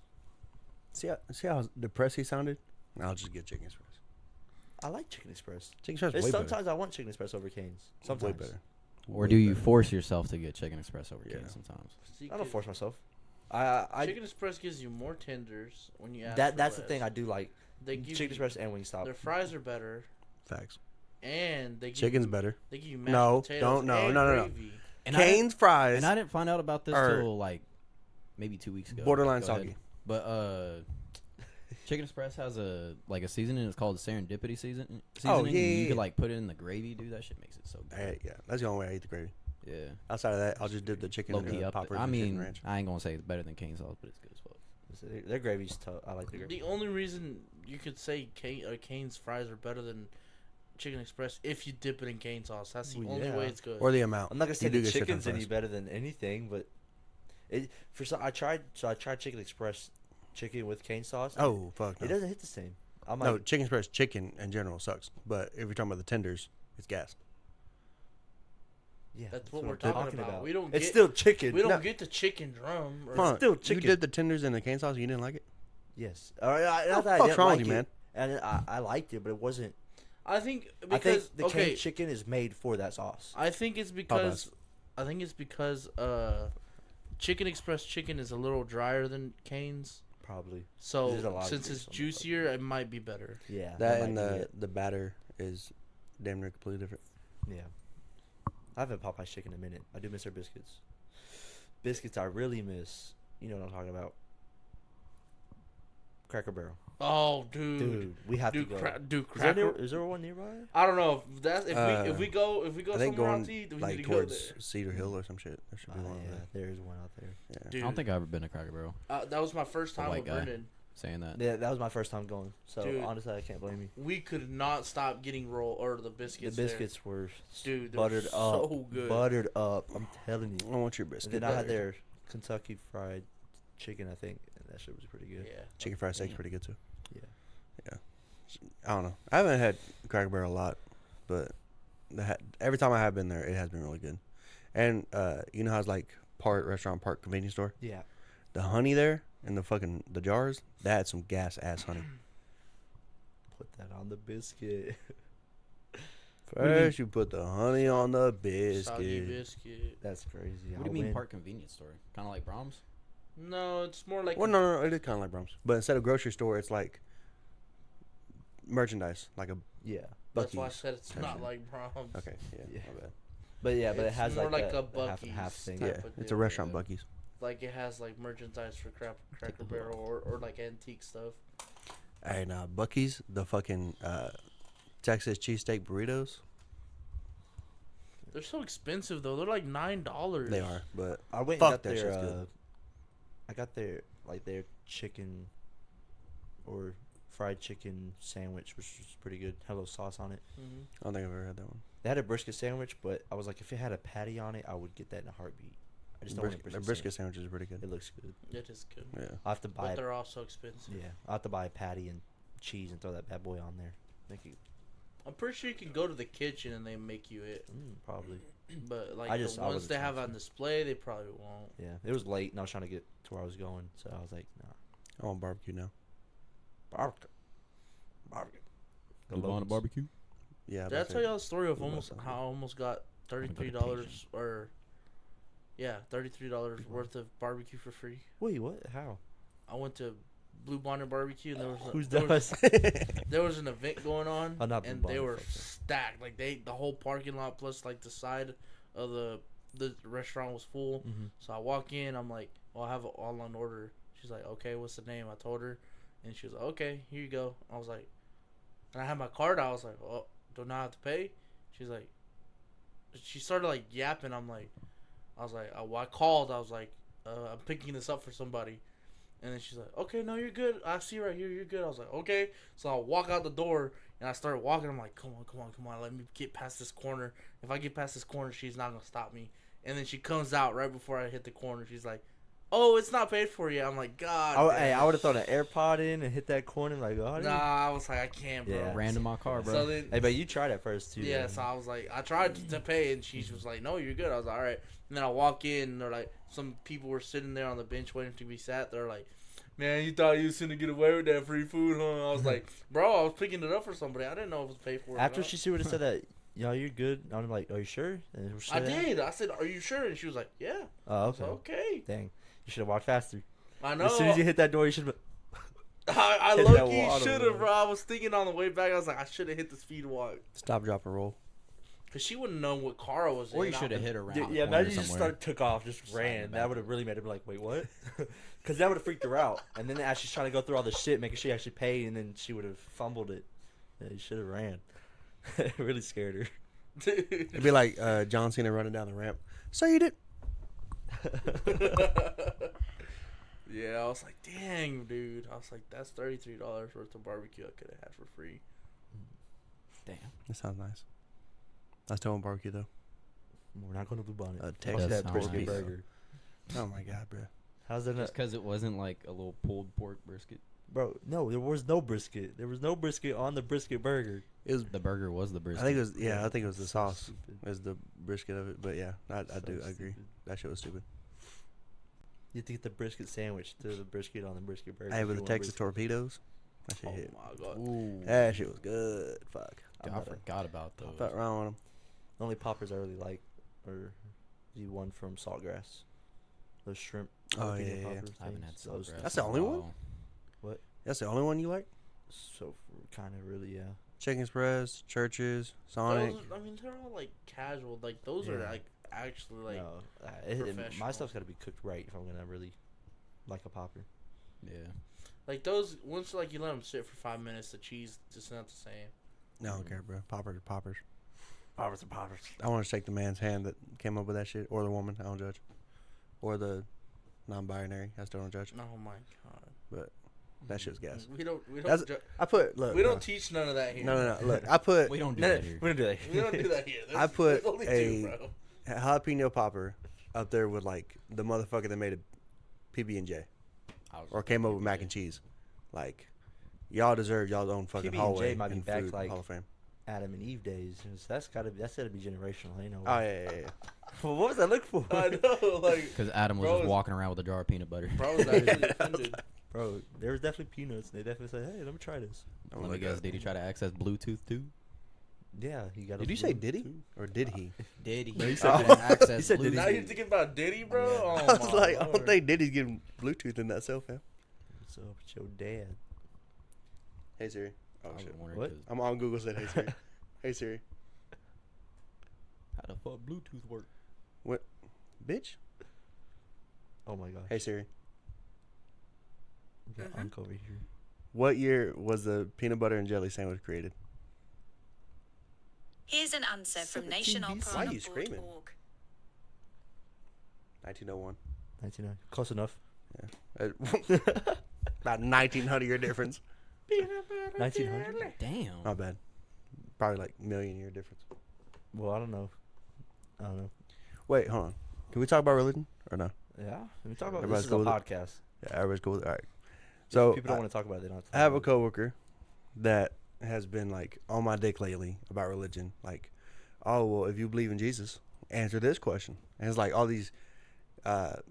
See how depressed he sounded? I'll just get Chicken Express. I like Chicken Express. Chicken Express It's way better. sometimes I want Chicken Express over Cane's. Sometimes. Way better. Or Way do you better. force yourself to get Chicken Express over Yeah. Cane's sometimes? See, I don't force myself. I Chicken Express gives you more tenders when you ask. that for that's the less. thing I do like. They give Chicken you, Express and Wingstop. Their fries are better. Facts. and they give Chicken's you, better. They give you mashed No, potatoes don't, no, and no, no, no. gravy. And I didn't- Cane's fries. And I didn't find out about this are till like maybe 2 weeks ago. borderline Go ahead. soggy. But Chicken Express has a seasoning. It's called Serendipity seasoning. Oh, yeah, You yeah. could like put it in the gravy, dude. That shit makes it so good. Yeah, that's the only way I eat the gravy. Yeah. Outside of that, I'll just dip the chicken Low in key the up. poppers I and chicken mean, ranch. I ain't gonna say it's better than cane sauce, but it's good as fuck. Their gravy's tough. I like the gravy. The only reason you could say Cane's fries are better than Chicken Express if you dip it in cane sauce. That's the Well, only yeah. way it's good. Or the amount. I'm not gonna say You do the get shit chicken's ton any fries. better than anything, but I tried Chicken Express chicken with cane sauce. Oh, fuck no. It doesn't hit the same. I'm No, like, Chicken Express chicken in general sucks. But if you're talking about the tenders, it's gas. yeah, That's what we're talking about. We don't It's get- still chicken. we don't No. get the chicken drum. Or, Come on, still You chicken. did the tenders in the cane sauce and you didn't like it? Yes. Not What the that I fuck's didn't wrong like with you, it, man? And I liked it, but it wasn't. I think I because think the okay, canned chicken is made for that sauce. I think it's because Chicken Express chicken is a little drier than Cane's. Probably. So There's a lot of since grease it's on it, juicier, it might be better. Yeah. That might and be it. the batter is damn near completely different. Yeah. I haven't had Popeye's chicken in a minute. I do miss their biscuits. Biscuits I really miss. You know what I'm talking about. Cracker Barrel. Oh, dude, Dude, we have to go. Cracker. Is there one nearby? I don't know if that's if Uh, we go I think somewhere out going to eat, we like need to go towards there. Cedar Hill or some shit. There should be one over Yeah, there. there is one out there. Yeah. Dude, I don't think I've ever been to Cracker Barrel. that was my first The time white with guy. Brendan. Saying that. Yeah, that was my first time going. So Dude. honestly, I can't blame you. We could not stop getting the biscuits. The biscuits were Dude, they're buttered so up. good. Buttered up. I'm telling you. I want your biscuit. And then I had butter. their Kentucky Fried Chicken, I think, and that shit was pretty good. Yeah. Chicken fried steak's pretty good too. Yeah. I don't know. I haven't had Cracker Barrel a lot, but every time I have been there, it has been really good. And you know how it's like part restaurant, part convenience store. Yeah. The honey there and the jars, that had some gas ass honey. Put that on the biscuit. First, you put the honey on the Soggy biscuit. biscuit. That's crazy. What do you mean part convenience store? Kind of like Brahms? No, it's more like Well, no, it is kind of like Brahms, but instead of grocery store, it's like merchandise, like a Yeah. That's Buc-ee's. why I said it's type not shit. like Brahms. Okay, yeah, Yeah. my bad. But yeah, but it It's has more like, like that, a the half and half Buc-ee's thing. type Yeah, of it's a deal. restaurant, Yeah. Buc-ee's. Like it has like merchandise for Cracker Barrel or like antique stuff. Hey, nah, Buc-ee's, the fucking Texas cheesesteak burritos, They're so expensive though. They're like $9. they are, but I went Fuck, and got that their shit's good. I got their chicken or fried chicken sandwich, which was pretty good. Had a little sauce on it. Mm-hmm. I don't think I've ever had that one. They had a brisket sandwich, but I was like, if it had a patty on it, I would get that in a heartbeat. I just don't want a The brisket. brisket sandwich. sandwiches are pretty good. It looks good. It is good, Yeah. I have to buy but it. they're also expensive. Yeah, I have to buy a patty and cheese and throw that bad boy on there. Make it I'm pretty sure you can go to the kitchen and they make you it. probably. But like I the wasn't ones they have expensive. on display, they probably won't. Yeah, it was late and I was trying to get to where I was going, so I was like, nah. I want barbecue now. Barbecue. Barbecue. The Blue Bonnet Logan's. barbecue? Yeah. Did I tell y'all the story of Blue almost Bonnet. how I almost got Wanna go to $33 or $33 worth of barbecue for free? Wait, what? How? I went to Blue Bonnet Barbecue and Who's there was, does? there was an event going on Oh, not Blue and they Bonnet, were okay. stacked. Like the whole parking lot plus like the side of the restaurant was full. Mhm. So I walk in, I'm like, well, I have an online order. She's like, okay, what's the name? I told her, and she was like, okay, here you go. I was like, and I had my card. I was like, oh, do not have to pay. She's like, she started like yapping. I was like, I called. I was like, I'm picking this up for somebody. And then she's like, okay, no, you're good. I see right here, you're good. I was like, okay. So I walk out the door, and I started walking. I'm like, come on. Let me get past this corner. If I get past this corner, she's not going to stop me. And then she comes out right before I hit the corner. She's like, oh, it's not paid for yet. I'm like, God. Hey, damn. I would have thrown an AirPod in and hit that corner like, oh, Nah, I was like, I can't, bro. Yeah. Ran to my car, bro. So then, Hey, but you tried at first too. yeah, man. so I was like, I tried to pay, and she was like, no, you're good. I was like, all right. And then I walk in, and they're like, some people were sitting there on the bench waiting to be sat. They're like, man, you thought you was gonna get away with that free food, huh? I was like, bro, I was picking it up for somebody. I didn't know it was paid for. or After not. she would have said that, yo, you're good. I'm like, are you sure? And she I said that. did. I said, are you sure? And she was like, yeah. Oh, I okay. said, okay. Dang, you should have walked faster. I know. As soon as you hit that door, you should have. I Hit that low-key water, should bro. have, bro. I was thinking on the way back. I was like, I should have hit the speed walk. Stop, drop, and roll. Because she wouldn't know what car I was in. Or you should have hit around Dude, the yeah, corner imagine you just somewhere. took off, just Slide in ran. the That back. would have really made her be like, wait, what? Because that would have freaked her out. And then as she's trying to go through all the shit, making sure she actually paid, and then she would have fumbled it. Yeah, you should have ran. It really scared her. It'd be like John Cena running down the ramp. So you did. Yeah, I was like, dang, dude. I was like, that's $33 worth of barbecue I could have had for free. Damn. That sounds nice. That's still on barbecue though. We're not going to Blue Bonnet. A Fuck Texas that sound brisket nice. burger. Oh my god, bro. How's that not? Just because it wasn't like a little pulled pork brisket. Bro, no, there was no brisket. There was no brisket on the brisket burger. It was. The burger was the brisket. I think it was. Yeah, I think it was the So sauce. stupid. It was the brisket of it. But yeah, I So do. I agree. stupid. That shit was stupid. You have to get the brisket sandwich to the brisket on the brisket burger. Hey, if with you the want Texas brisket. torpedoes. That shit Oh hit. my god. Ooh. That shit was good. Fuck. I'm I not a- forgot about those. Fuck around with them. The only poppers I really like are the one from Saltgrass. Those shrimp. Oh, jalapeno yeah, yeah, yeah. poppers I haven't had things. Those Saltgrass That's the in a only one? while. That's the only one you like? So kind of really, yeah. Chicken Express, Churches, Sonic. Those, I mean, they're all like casual. Like those are Yeah. like actually like. No, my professional. stuff's got to be cooked right if I'm gonna really like a popper. Yeah. Like those, once like you let them sit for 5 minutes, the cheese just not the same. No, I don't care, bro. Poppers are poppers. Poppers and poppers. I want to shake the man's hand that came up with that shit, or the woman. I don't judge, or the non-binary. I still don't judge. Oh my god. But that shit's gas. We don't. We That's- don't. I put look. We no. don't teach none of that here. No. Look, I put We don't do No, that here. we don't do that. We don't do that here. I put there's only a- two, bro. jalapeno popper up there with like the motherfucker that made a PB&J I was or came up with mac and cheese. Like, y'all deserve y'all's own fucking PB&J hallway might be and back food like- Hall of Fame. Adam and Eve days. That's gotta be generational. Ain't no. Oh yeah. Well, what was I looking for? I know, like, Because Adam was Bro just is- walking around with a jar of peanut butter. bro was actually offended. Bro, there was definitely peanuts. They definitely said, "Hey, let me try this." Oh Let my me guess, God. did he try to access Bluetooth too? Yeah, he got. Did a you say blue did he too. or did he? Did he? No, he tried said to access he said did he. Now you're thinking about Diddy, bro? Yeah. Oh, I was my like, I Lord. don't think Diddy's getting Bluetooth in that cell phone. What's up with your dad? Hey Siri. Oh I was shit. wondering What? 'cause I'm on Google. Said hey Siri. Hey Siri. how the fuck Bluetooth work? Bitch. Oh my gosh. Hey Siri. We got Mhm. Unc over here. What year was the peanut butter and jelly sandwich created? Here's an answer from 17 BC. Why are you screaming? 1901. 99. Close enough. Uh, About 1900 year difference. 1900. Damn. Not bad. Probably like million year difference. Well, I don't know. Wait, hold on. Can we talk about religion or no? Yeah. We talk about Everybody's this is cool a with podcast. Yeah, everybody's cool with it. All right. If So people don't want to talk about it. They don't have to I talk have a about coworker that has been like on my dick lately about religion. Like, oh well, if you believe in Jesus, answer this question. And it's like all these, well,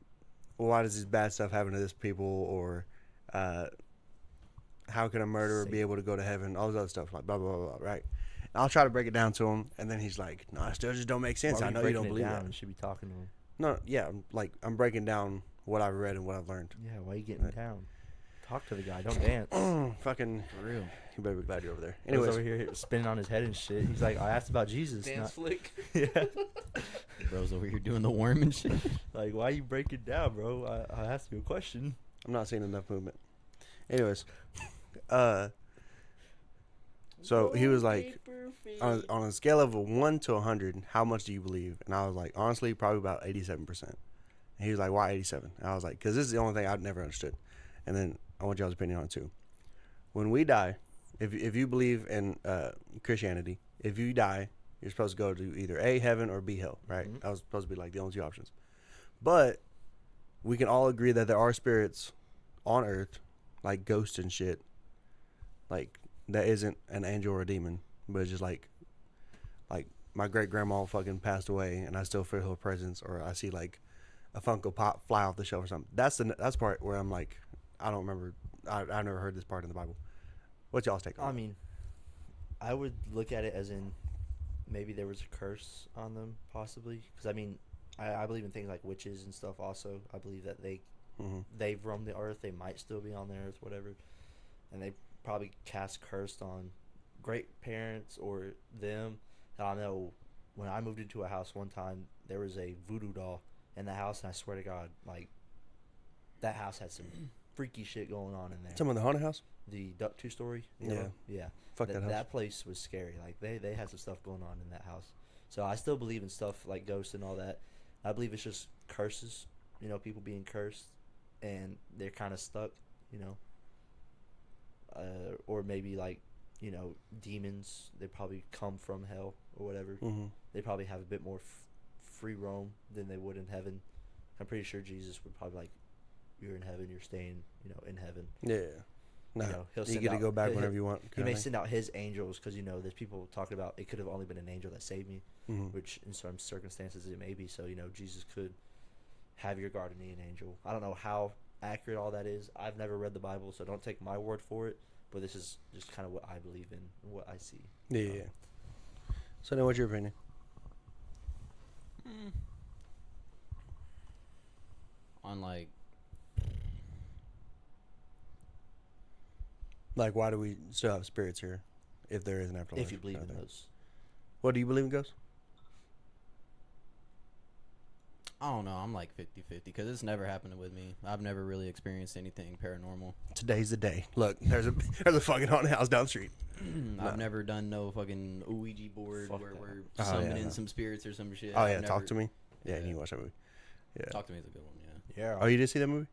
why does this bad stuff happen to this people, or how can a murderer be Satan. able to go to heaven? All this other stuff, like blah blah blah, blah right? And I'll try to break it down to him, and then he's like, "No, it still just don't make it. sense. Why I are know you breaking don't it believe down? that." You should be talking to him. No, yeah, I'm breaking down what I've read and what I've learned. Yeah, why are you getting Right. down? Talk to the guy. Don't dance. Fucking, For real. you better be glad you're over there. Anyways, Anyways, over here spinning on his head and shit. He's like, I asked about Jesus. Dance Not, flick. yeah. Bro's over here doing the worm and shit. Like, why you break it down, bro? I asked you a question. I'm not seeing enough movement. Anyways, so he was like, on a scale of a 1 to 100, how much do you believe? And I was like, honestly, probably about 87%. And he was like, why 87? And I was like, because this is the only thing I've never understood. And then I want y'all's opinion on it too. When we die, if you believe in Christianity, if you die, you're supposed to go to either A, heaven, or B, hell, right? Mhm. That was supposed to be like the only two options. But we can all agree that there are spirits on earth, like ghosts and shit, like that isn't an angel or a demon, but it's just like my great grandma fucking passed away and I still feel her presence, or I see like a Funko Pop fly off the shelf or something. That's the part where I'm like, I don't remember. I never heard this part in the Bible. What's y'all's take on I it? mean, I would look at it as in maybe there was a curse on them, possibly. Because, I mean, I believe in things like witches and stuff also. I believe that Mhm. they've roamed the earth. They might still be on the earth, whatever. and they probably cast cursed on great parents or them. And I know when I moved into a house one time, there was a voodoo doll in the house, and I swear to God, like that house had some freaky shit going on in there. Some of the haunted house. The duck 2-story. Yeah. Yeah. Fuck that house. That place was scary. Like they had some stuff going on in that house. So I still believe in stuff like ghosts and all that. I believe it's just curses. You know, people being cursed, and they're kind of stuck. You know. Or maybe like, you know, demons. They probably come from hell or whatever. Mm-hmm. They probably have a bit more free roam than they would in heaven. I'm pretty sure Jesus would probably like, you're in heaven, you're staying, you know, in heaven. Yeah. No, You know, he'll you send get to out- go back he- whenever you want. He may send out his angels because, you know, there's people talking about it could have only been an angel that saved me, Mm-hmm. which in some circumstances it may be. So, you know, Jesus could have your guardian angel. I don't know how accurate all that is. I've never read the Bible, so don't take my word for it. But this is just kind of what I believe in, and what I see. Yeah. So then, what's your opinion? On like, Like, why do we still have spirits here, if there is an afterlife? If you believe kind in of thing? those. What, do you believe in ghosts? I don't know. I'm like 50-50 because it's never happened with me. I've never really experienced anything paranormal. Today's the day. Look, there's a fucking haunted house down the street. I've never done no fucking Ouija board Fuck where that. we're Oh, yeah, summoning no. some spirits or some shit. Oh I've yeah, Talk never- to Me. Yeah, Yeah. you watch that movie. Yeah. Talk to Me is a good one. Yeah. Yeah. Oh, you did see that movie,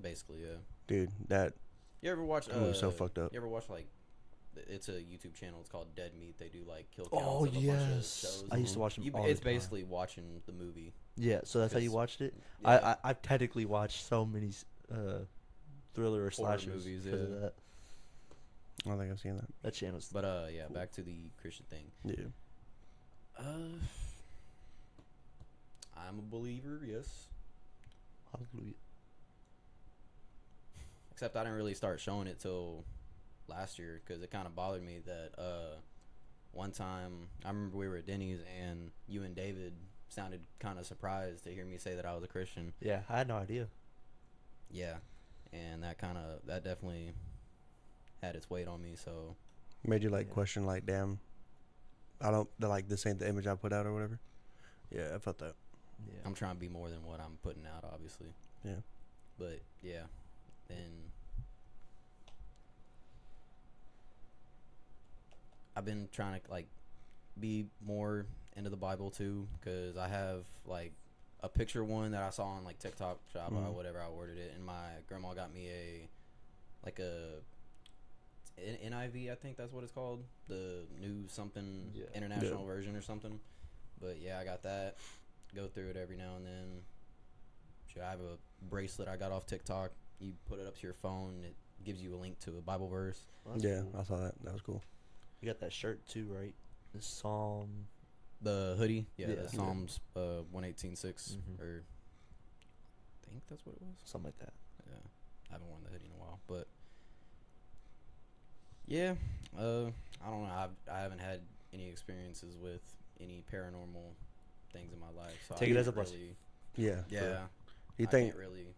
Basically, yeah. dude? That You ever watch? movie was so fucked up. You ever watch like? It's a YouTube channel. It's called Dead Meat. They do like kill counts Oh, of a bunch of yes. shows. I used to watch them all It's the time. basically watching the movie. Yeah, so that's how you 'Cause- watched it? Yeah. I've technically watched so many thriller or Horror slashers movies, because of yeah. that. I don't think I've seen that. That channel's But yeah, back to the Christian thing. Yeah. I'm a believer, yes. hallelujah. Except I didn't really start showing it till last year because it kind of bothered me that one time I remember we were at Denny's and you and David sounded kind of surprised to hear me say that I was a Christian. Yeah, I had no idea. Yeah, and that definitely had its weight on me. So Made you like Yeah. question, like, damn, this ain't the image I put out or whatever. Yeah, I felt that. Yeah. I'm trying to be more than what I'm putting out, obviously. Yeah. But yeah, then I've been trying to like be more into the Bible too, because I have like a picture one that I saw on like TikTok shop or Mhm. whatever. I ordered it, and my grandma got me a NIV, I think that's what it's called, the new something Yeah. international Yeah. version or something. But yeah, I got that. Go through it every now and then. Shit, I have a bracelet I got off TikTok. You put it up to your phone, it gives you a link to a Bible verse. Well, that's Yeah, cool. I saw that. That was cool. You got that shirt too, right? The Psalm. The hoodie, yeah, Yeah. the Psalms 118:6, Mhm. or I think that's what it was. Something like that. Yeah, I haven't worn the hoodie in a while, but yeah, I don't know. I haven't had any experiences with any paranormal things in my life. So Take I it as a can't blessing. really- Yeah. Yeah, You I think can't really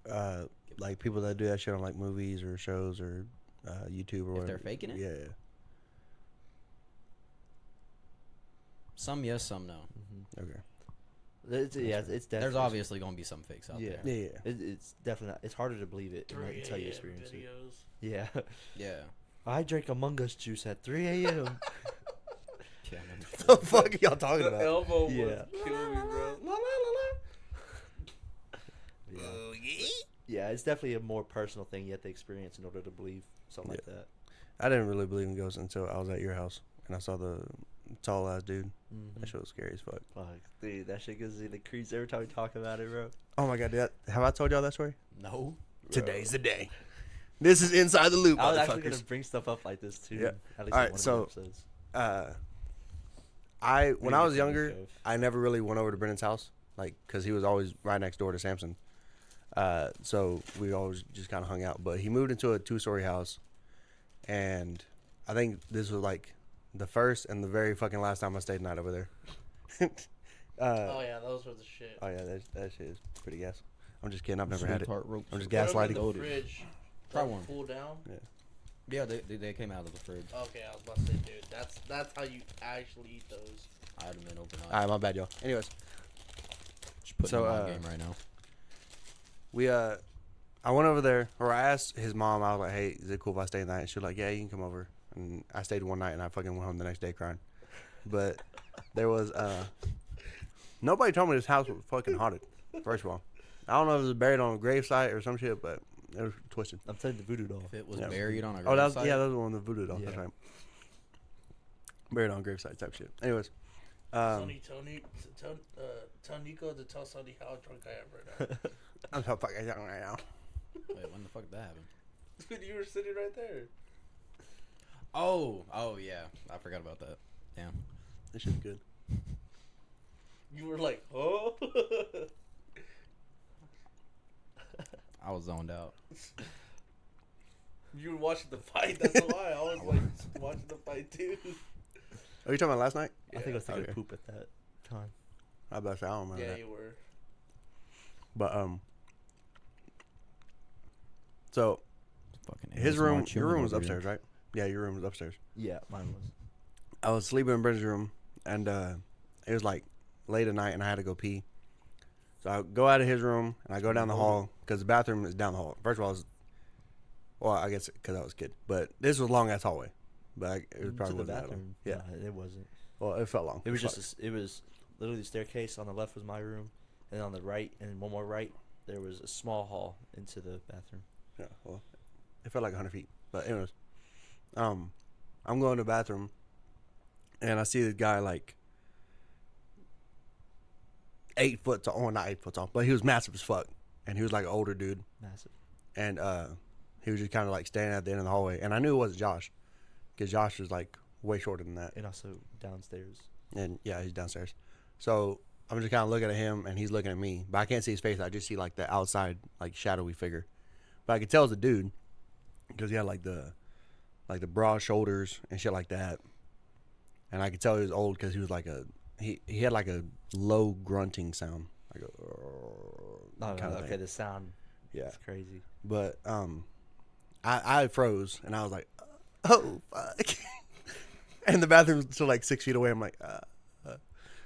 like people that do that shit on like movies or shows or YouTube or if whatever? they're faking it? Yeah. Some yes, some no. Mm-hmm. Okay. It's definitely. There's obviously gonna be some fakes out Yeah. there. Yeah. It's definitely. It's harder to believe it 3 until you a.m. experience it. videos. Yeah. Yeah. I drank Among Us juice at 3 a.m. Yeah. The fuck are y'all talking The about? elbow was Yeah. killing me, bro. La, la, la, la. Yeah. Yeah, it's definitely a more personal thing you have to experience in order to believe something like that. I didn't really believe in ghosts until I was at your house and I saw the tall ass dude. Mm-hmm. That shit was scary as fuck. Fuck, dude, that shit gives me the creeps every time we talk about it, bro. Oh my god, have I told y'all that story? No. Today's the day. This is inside the loop, I was actually gonna motherfuckers. bring stuff up like this too. Yeah. At least Alright, in one so- of the episodes. When I was younger, Of- I never really went over to Brennan's house, like, cause he was always right next door to Samson. So we always just kind of hung out. But he moved into a 2-story house, and I think this was like the first and the very fucking last time I stayed the night over there. Oh yeah, those were the shit. Oh yeah, that shit is pretty gas. I'm just kidding. I've never had it. Sweetheart ropes. I'm just Put 'em in gaslighting. the Loaded. fridge. Try let 'em one. Cool down. Yeah. Yeah, they came out of the fridge. Okay, I was about to say, dude, that's how you actually eat those. I had them in overnight. All right, my bad, y'all. Anyways, Just putting so, them on game right now. I went over there, or I asked his mom. I was like, "Hey, is it cool if I stay the night?" And she was like, "Yeah, you can come over." And I stayed one night, and I fucking went home the next day crying. But there was nobody told me this house was fucking haunted. First of all, I don't know if it was buried on a gravesite or some shit, but it was twisted. I'm telling you, the voodoo doll. If it was Yeah. buried on a Oh, that was, gravesite, yeah, that was one of the voodoo dolls. That's Yeah. right. Buried on gravesite type shit. Anyways, Tell Nico to tell Sonny how drunk I am right now. I'm so fucking young right now. wait, when the fuck did that happen? Dude, you were sitting right there. Oh yeah, I forgot about that. Damn. This shit's good. You were like, oh. I was zoned out. You were watching the fight. That's why I was like watching the fight too. Are you talking about last night? I think I was taking Okay. a poop at that time. I about to say, I don't remember Yeah, that. you were. But so Fucking his ASMR room, your chilling room was over here. upstairs, right? Yeah, your room was upstairs. Yeah, mine was. I was sleeping in Brenda's room, and it was like late at night, and I had to go pee. So I go out of his room, and I go down the hall, because the bathroom is down the hall. First of all, I guess because I was a kid, but this was a long-ass hallway. But it was probably to the wasn't that long. bathroom. Yeah. Nah, it wasn't. Well, it felt long. It was Fuck. just. It was literally the staircase. On the left was my room, and on the right, and one more right, there was a small hall into the bathroom. Yeah, well, it felt like 100 feet. But anyways, I'm going to the bathroom, and I see this guy like 8 foot tall. Well, not 8 foot tall, but he was massive as fuck, and he was like an older dude, Massive. and he was just kind of like standing at the end of the hallway, and I knew it wasn't Josh, because Josh was like way shorter than that, And also downstairs. and yeah, he's downstairs. So I'm just kind of looking at him, and he's looking at me, but I can't see his face. I just see like the outside, like shadowy figure, but I could tell it's a dude, because he had like the broad shoulders and shit like that, and I could tell he was old because he was like he had like a low grunting sound, like a No, kinda okay, thing. the sound. Yeah, It's crazy. but I froze, and I was like, oh fuck, and the bathroom's still like 6 feet away. I'm like,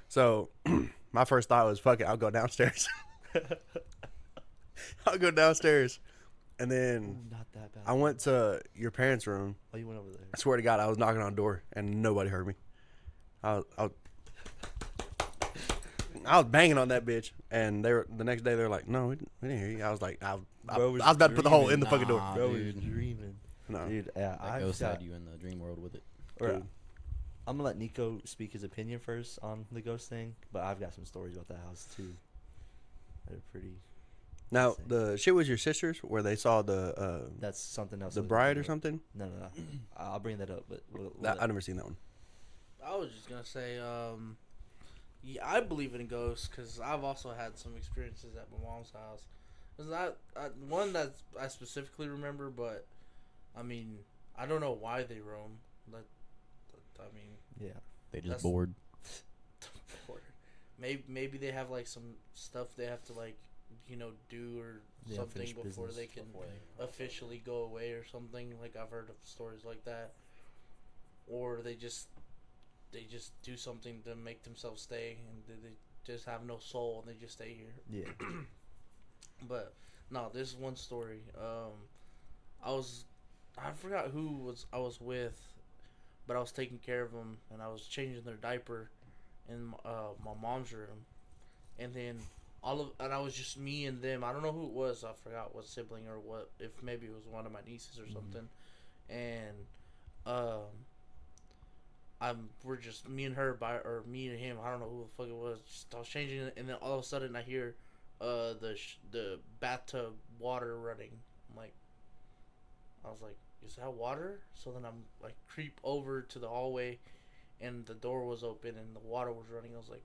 so my first thought was, fuck it, I'll go downstairs. I'll go downstairs, and then Not that bad. I went to your parents' room. Oh, you went over there. I swear to God, I was knocking on the door and nobody heard me. I was banging on that bitch, and the next day they were like, "No, we didn't hear you." I was like, I was about to put the hole in the fucking door. Nah, Bro was dude. dreaming. No, Dude, yeah, That ghost had you in the dream world with it. Or, Dude. I'm gonna let Nico speak his opinion first on the ghost thing, but I've got some stories about that house too. They're pretty. Now insane. the shit was your sisters, where they saw the That's something else. the I was bride gonna or bring up. something. No. I'll bring that up, but I've never seen that one. I was just gonna say, yeah, I believe in ghosts because I've also had some experiences at my mom's house. It's not one that I specifically remember, but I mean, I don't know why they roam. I mean, yeah. They just That's- bored. maybe they have like some stuff they have to like, do or Yeah, something unfinished before business. they can officially go away or something. Like I've heard of stories like that, or they just do something to make themselves stay, and they just have no soul and they just stay here. Yeah. But no, this is one story. I forgot who I was with, but I was taking care of them and I was changing their diaper in my mom's room, and then and I was just me and them. I don't know who it was. I forgot what sibling or what. If maybe it was one of my nieces or something, and we're just me and her or me and him. I don't know who the fuck it was. Just, I was changing it, and then all of a sudden I hear the bathtub water running. I was like, is that water? So then I'm like creep over to the hallway, and the door was open and the water was running. I was like,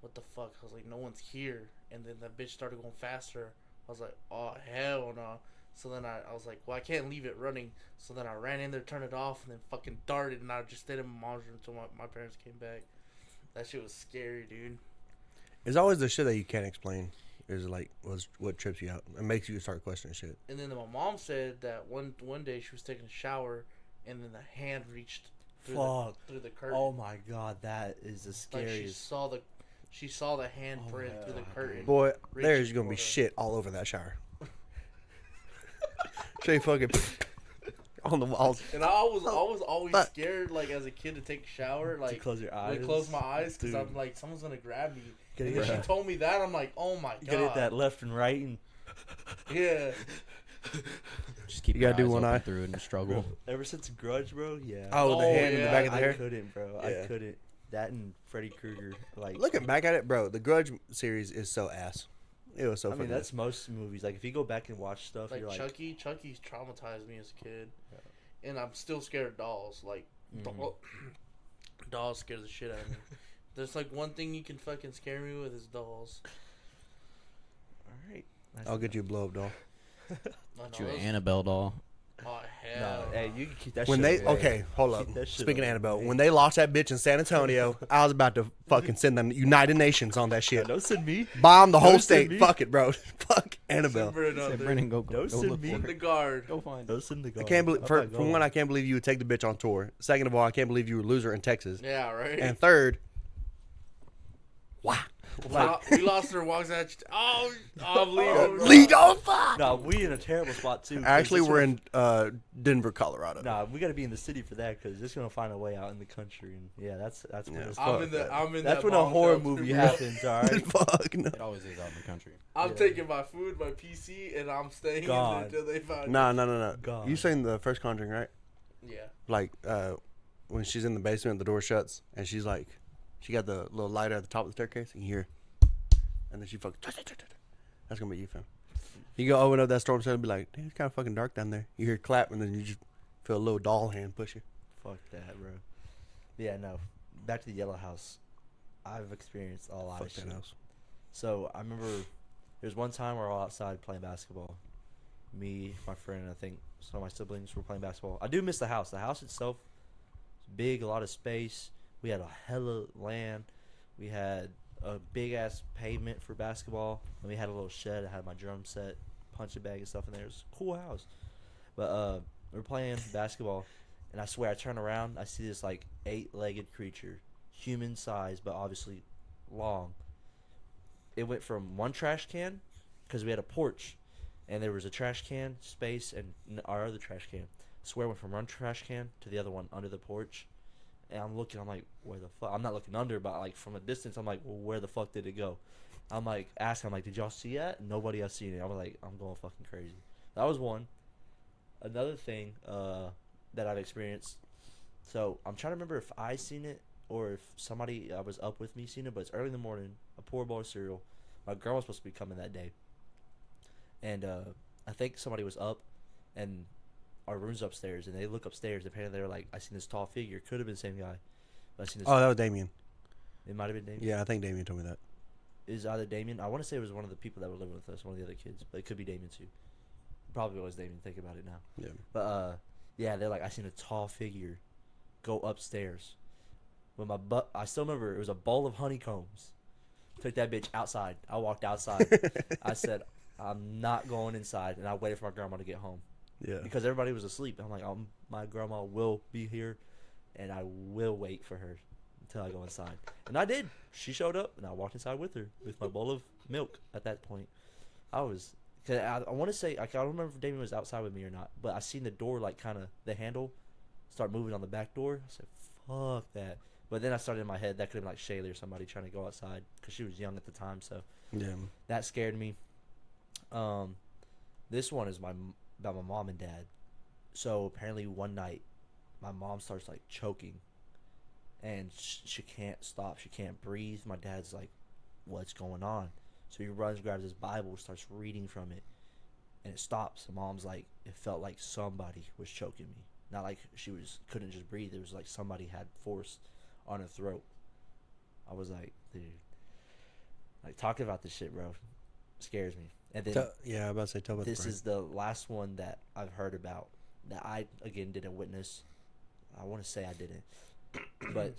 what the fuck? I was like, no one's here. And then that bitch started going faster. I was like, oh hell no. So then I was like, well, I can't leave it running. So then I ran in there, turned it off, and then fucking darted, and I just stayed in my mom's room until my parents came back. That shit was scary, dude. It's always the shit that you can't explain. is like what trips you out and makes you start questioning shit. And then my mom said that one day she was taking a shower, and then the hand reached through the curtain. Oh my god, that is the Like scariest. she saw the hand Oh print my through the God. curtain. Boy, reaching there's gonna be for her. shit all over that shower. Straight fucking on the walls. And I was always Fuck. scared, like as a kid, to take a shower, To like close your eyes. like close my eyes because Dude. I'm like someone's gonna grab me. Gotta And then get- she told me that, I'm like, oh my You gotta hit god, that left and right and yeah. Just keep You your gotta do eyes one open eye. through it and struggle. Ever since Grudge, bro, yeah. Oh, the Oh, hand in the yeah. back of the I hair. couldn't, bro. Yeah. I couldn't. That and Freddy Krueger, like Looking back at it, bro, the Grudge series is so ass. It was so I mean, fucking. that's most movies. Like if you go back and watch stuff, Like you're like, Chucky's traumatized me as a kid, and I'm still scared of dolls. Like Mhm. dolls scare the shit out of me. There's like one thing you can fucking scare me with is dolls. all right. I'll get you a blow up doll. I Get know, you an those- Annabelle doll. Oh No, hell! hey, you can keep that. When shit they away. okay, hold up. Keep that shit Speaking of away, Annabelle, man. when they lost that bitch in San Antonio, I was about to fucking send them United Nations on that shit. Don't send me. Bomb the whole Don't send state. me. Fuck it, bro. Fuck Annabelle. Send it Say, out there. Brennan, go Don't send look me. for Send the it. guard. Go find it. Don't send the I guard. can't believe. I'm For not one, going. I can't believe you would take the bitch on tour. Second of all, I can't believe you would lose her in Texas. Yeah, right. And third, wow. We lost her. Walks out. Leo. Lead on fire. No, we in a terrible spot too. 'cause Actually, it's we're gonna- in Denver, Colorado. Nah, we got to be in the city for that because it's gonna find a way out in the country, and yeah, that's when Yeah. it's I'm fuck. in the. I'm in That's that when a bomb horror shelter, movie bro. happens. All right. Fuck no. It always is out in the country. I'm Yeah. taking my food, my PC, and I'm staying in God. there until they find. No. God. You seen the first Conjuring, right? Me. Yeah. Like when she's in the basement, the door shuts, and she's like, she got the little lighter at the top of the staircase, and you hear, and then she fucking. That's gonna be you, fam. You go open up that storm cell and be like, damn, it's kind of fucking dark down there. You hear it clap, and then you just feel a little doll hand push you. Fuck that, bro. Yeah, no. Back to the Yellow House. I've experienced a lot Fuck of that shit. house. So I remember there was one time we were all outside playing basketball. Me, my friend, and I think some of my siblings were playing basketball. I do miss the house. The house itself is big, a lot of space. We had a hella land. We had a big ass pavement for basketball, and we had a little shed. I had my drum set, punching bag and stuff in there. It was a cool house. But we're playing basketball, and I swear I turn around, I see this like 8-legged creature, human size, but obviously long. It went from one trash can, because we had a porch, and there was a trash can space and our other trash can. I swear it went from one trash can to the other one under the porch. And I'm looking, I'm like, where the fuck? I'm not looking under, but like from a distance, I'm like, well, where the fuck did it go? I'm like, asking, I'm like, did y'all see that? Nobody else seen it. I was like, I'm going fucking crazy. That was one. Another thing that I've experienced. So I'm trying to remember if I seen it or if somebody was up with me seen it, but it's early in the morning. I pour a bowl of cereal. My girl was supposed to be coming that day. And I think somebody was up, and our room's upstairs, and they look upstairs. Apparently, they were like, I seen this tall figure. Could have been the same guy. But I seen this. Oh, that was Damien. It might have been Damien. Yeah, I think Damien told me that. Is either Damien. I want to say it was one of the people that were living with us, one of the other kids, but it could be Damien too. Probably was Damien. Think about it now. Yeah. But yeah, they're like, I seen a tall figure go upstairs. When my butt, I still remember it was a bowl of honeycombs. Took that bitch outside. I walked outside. I said, I'm not going inside, and I waited for my grandma to get home Yeah. because everybody was asleep. I'm like, my grandma will be here, and I will wait for her until I go inside. And I did. She showed up, and I walked inside with her with my bowl of milk. At that point, I was. Cause I want to say I don't remember if Damien was outside with me or not, but I seen the door like kind of the handle start moving on the back door. I said, "Fuck that!" But then I started in my head that could have been like Shaylee or somebody trying to go outside because she was young at the time, so Yeah. that scared me. This one is about my mom and dad. So apparently one night, my mom starts like choking, and she can't stop. She can't breathe. My dad's like, "What's going on?" So he runs, grabs his Bible, starts reading from it, and it stops. And mom's like, "It felt like somebody was choking me. Not like she couldn't just breathe. It was like somebody had force on her throat." I was like, dude, like talking about this shit, bro, scares me. And then Yeah, I'm about to say, tell about this the brain. is the last one that I've heard about that I again didn't witness. I want to say I didn't, but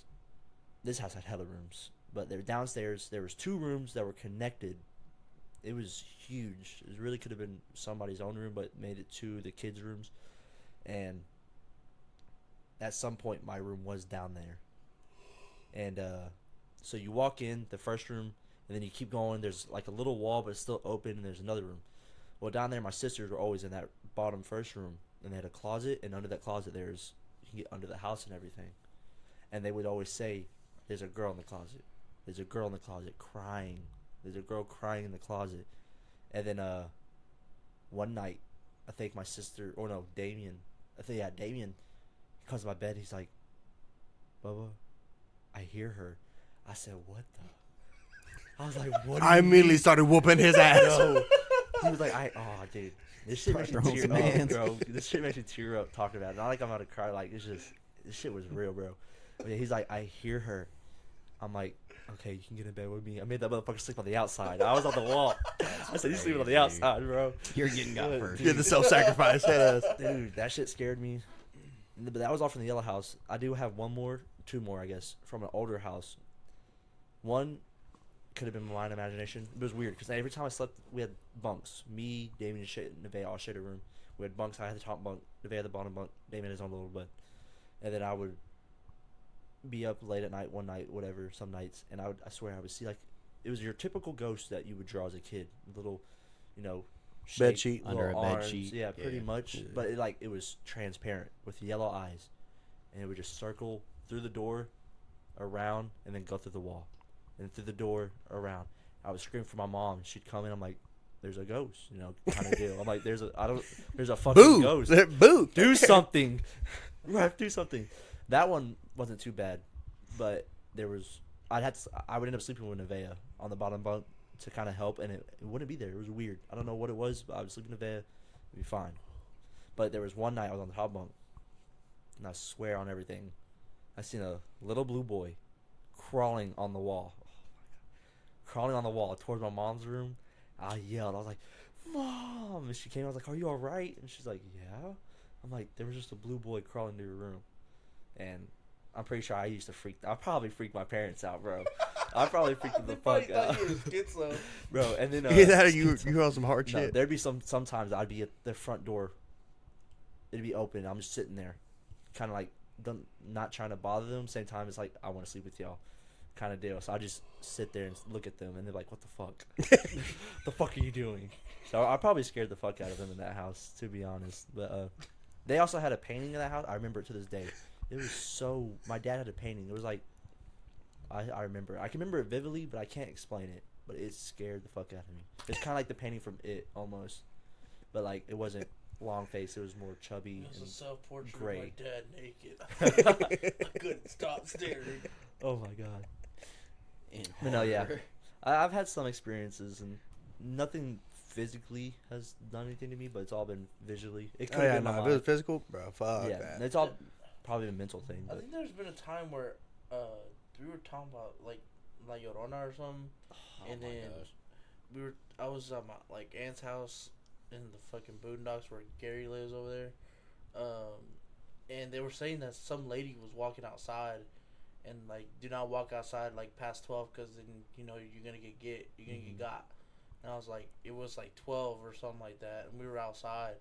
this house had hella rooms. But they're downstairs. There was 2 rooms that were connected it was huge. It really could have been somebody's own room, but made it to the kids' rooms. And at some point, my room was down there. And so you walk in the first room, and then you keep going. There's like a little wall, but it's still open, and there's another room. Well, down there, my sisters were always in that bottom first room, and they had a closet, and under that closet, there's you can get under the house and everything. And they would always say, "There's a girl in the closet. There's a girl in the closet crying. There's a girl crying in the closet." And then one night, I think my sister, or no, Damien. Damien. He comes to my bed. He's like, "Bubba, I hear her." I said, "What the?" I was like, "What?" I immediately started whooping his ass. No. He was like, "Oh, dude, this shit makes me Throwing tear some up, hands. bro. This shit makes me tear up talking about it. Not like I'm about to cry. Like it's just, this shit was real, bro." But yeah, he's like, "I hear her." I'm like, "Okay, you can get in bed with me." I made that motherfucker sleep on the outside. I was on the wall. I said, "You sleeping on the crazy. outside, bro." You're getting got first. Did the self-sacrifice. Dude, that shit scared me. But that was all from the yellow house. I do have two more, I guess, from an older house. One could have been my imagination. It was weird because every time I slept, we had bunks. Me, Damien, and Nevaeh all shared a room. We had bunks. I had the top bunk. Nevaeh had the bottom bunk. Damien had his own little bed. And then I would be up late at night, one night, whatever, some nights, and I swear I would see, like, it was your typical ghost that you would draw as a kid. Little, Bed shape, sheet. little Under a bed arms. sheet. Yeah, pretty Yeah. much. Yeah. But it was transparent with yellow eyes, and it would just circle through the door, around, and then go through the wall, and through the door, around. I would scream for my mom. She'd come in. I'm like, "There's a ghost," kind of deal. I'm like, "There's a fucking Boo! ghost. Boo! Do something, Ref, do something." That one wasn't too bad, but I would end up sleeping with Nevaeh on the bottom bunk to kind of help, and it wouldn't be there. It was weird. I don't know what it was, but I was sleeping with Nevaeh. It'd be fine. But there was one night I was on the top bunk, and I swear on everything, I seen a little blue boy crawling on the wall. Oh my God. Crawling on the wall towards my mom's room. I yelled. I was like, "Mom!" And she came. I was like, "Are you all right?" And she's like, "Yeah." I'm like, "There was just a blue boy crawling to your room." And I'm pretty sure I probably freaked my parents out, bro. I probably freaked them the fuck out. You were schizo. Bro, and then Either that or you on some hard no, shit. there'd be sometimes I'd be at the front door. It'd be open. I'm just sitting there, kind of like not trying to bother them. Same time, it's like I want to sleep with y'all, kind of deal. So I just sit there and look at them, and they're like, "What the fuck? The fuck are you doing?" So I probably scared the fuck out of them in that house, to be honest. But they also had a painting in that house. I remember it to this day. It was so. My dad had a painting. It was like. I remember. I can remember it vividly, but I can't explain it. But it scared the fuck out of me. It's kind of like the painting from It, almost. But, like, it wasn't long face. It was more chubby It was a and self-portrait gray. of my dad naked. I couldn't stop staring. Oh, my God. In But no, yeah. horror. I've had some experiences, and nothing physically has done anything to me, but it's all been visually. It could Oh, have yeah, been no, my if it was mind. physical, bro, fuck Yeah, that. it's all probably a mental thing. I But think there's been a time where we were talking about like La Llorona or something, Oh and my then gosh. I was at my like aunt's house in the fucking boondocks where Gary lives over there, and they were saying that some lady was walking outside, and like do not walk outside like past 12 because then you're gonna get got. And I was like, it was like 12 or something like that, and we were outside,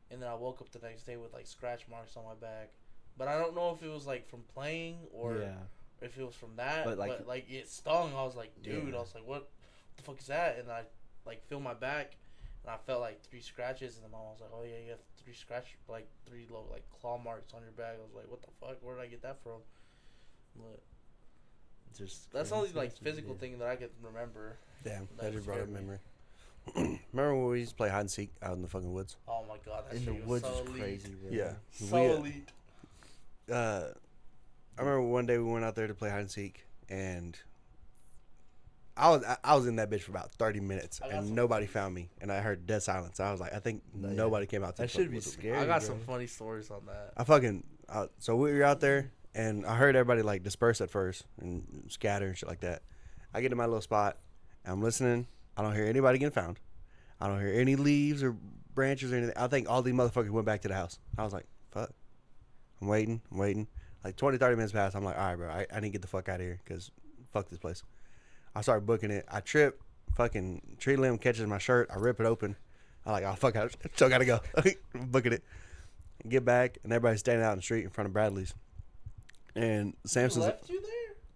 and then I woke up the next day with like scratch marks on my back, but I don't know if it was like from playing or yeah. if it was from that, But, but like- it stung. I was like, dude, Yeah. I was like, what the fuck is that? And I like feel my back, and I felt like 3 scratches, and the mom was like, oh yeah, you have 3 little like claw marks on your back. I was like, what the fuck? Where did I get that from? But Just that's the only like coincidences, physical yeah. thing that I could remember. Damn, That that just brought up scared me. memory. Remember when we used to play hide and seek out in the fucking woods? Oh my god, that In the shit woods was so is elite. crazy, bro. Yeah. So We, elite. I remember one day we went out there to play hide and seek, and I was in that bitch for about 30 minutes, I got and some- nobody found me, and I heard dead silence. I was like, I think Yeah. nobody came out to That the should fucking be woods with me. scary. I got bro. some funny stories on that. So we were out there, and I heard everybody like disperse at first and scatter and shit like that. I get to my little spot, and I'm listening. I don't hear anybody getting found. I don't hear any leaves or branches or anything. I think all these motherfuckers went back to the house. I was like, fuck. I'm waiting. Like 20, 30 minutes passed. I'm like, all right, bro, I need to get the fuck out of here because fuck this place. I started booking it. I trip. fucking tree limb catches my shirt. I rip it open. I'm like, oh fuck, I still gotta go. Booking it. Get back, and everybody's standing out in the street in front of Bradley's. And He Samson's left you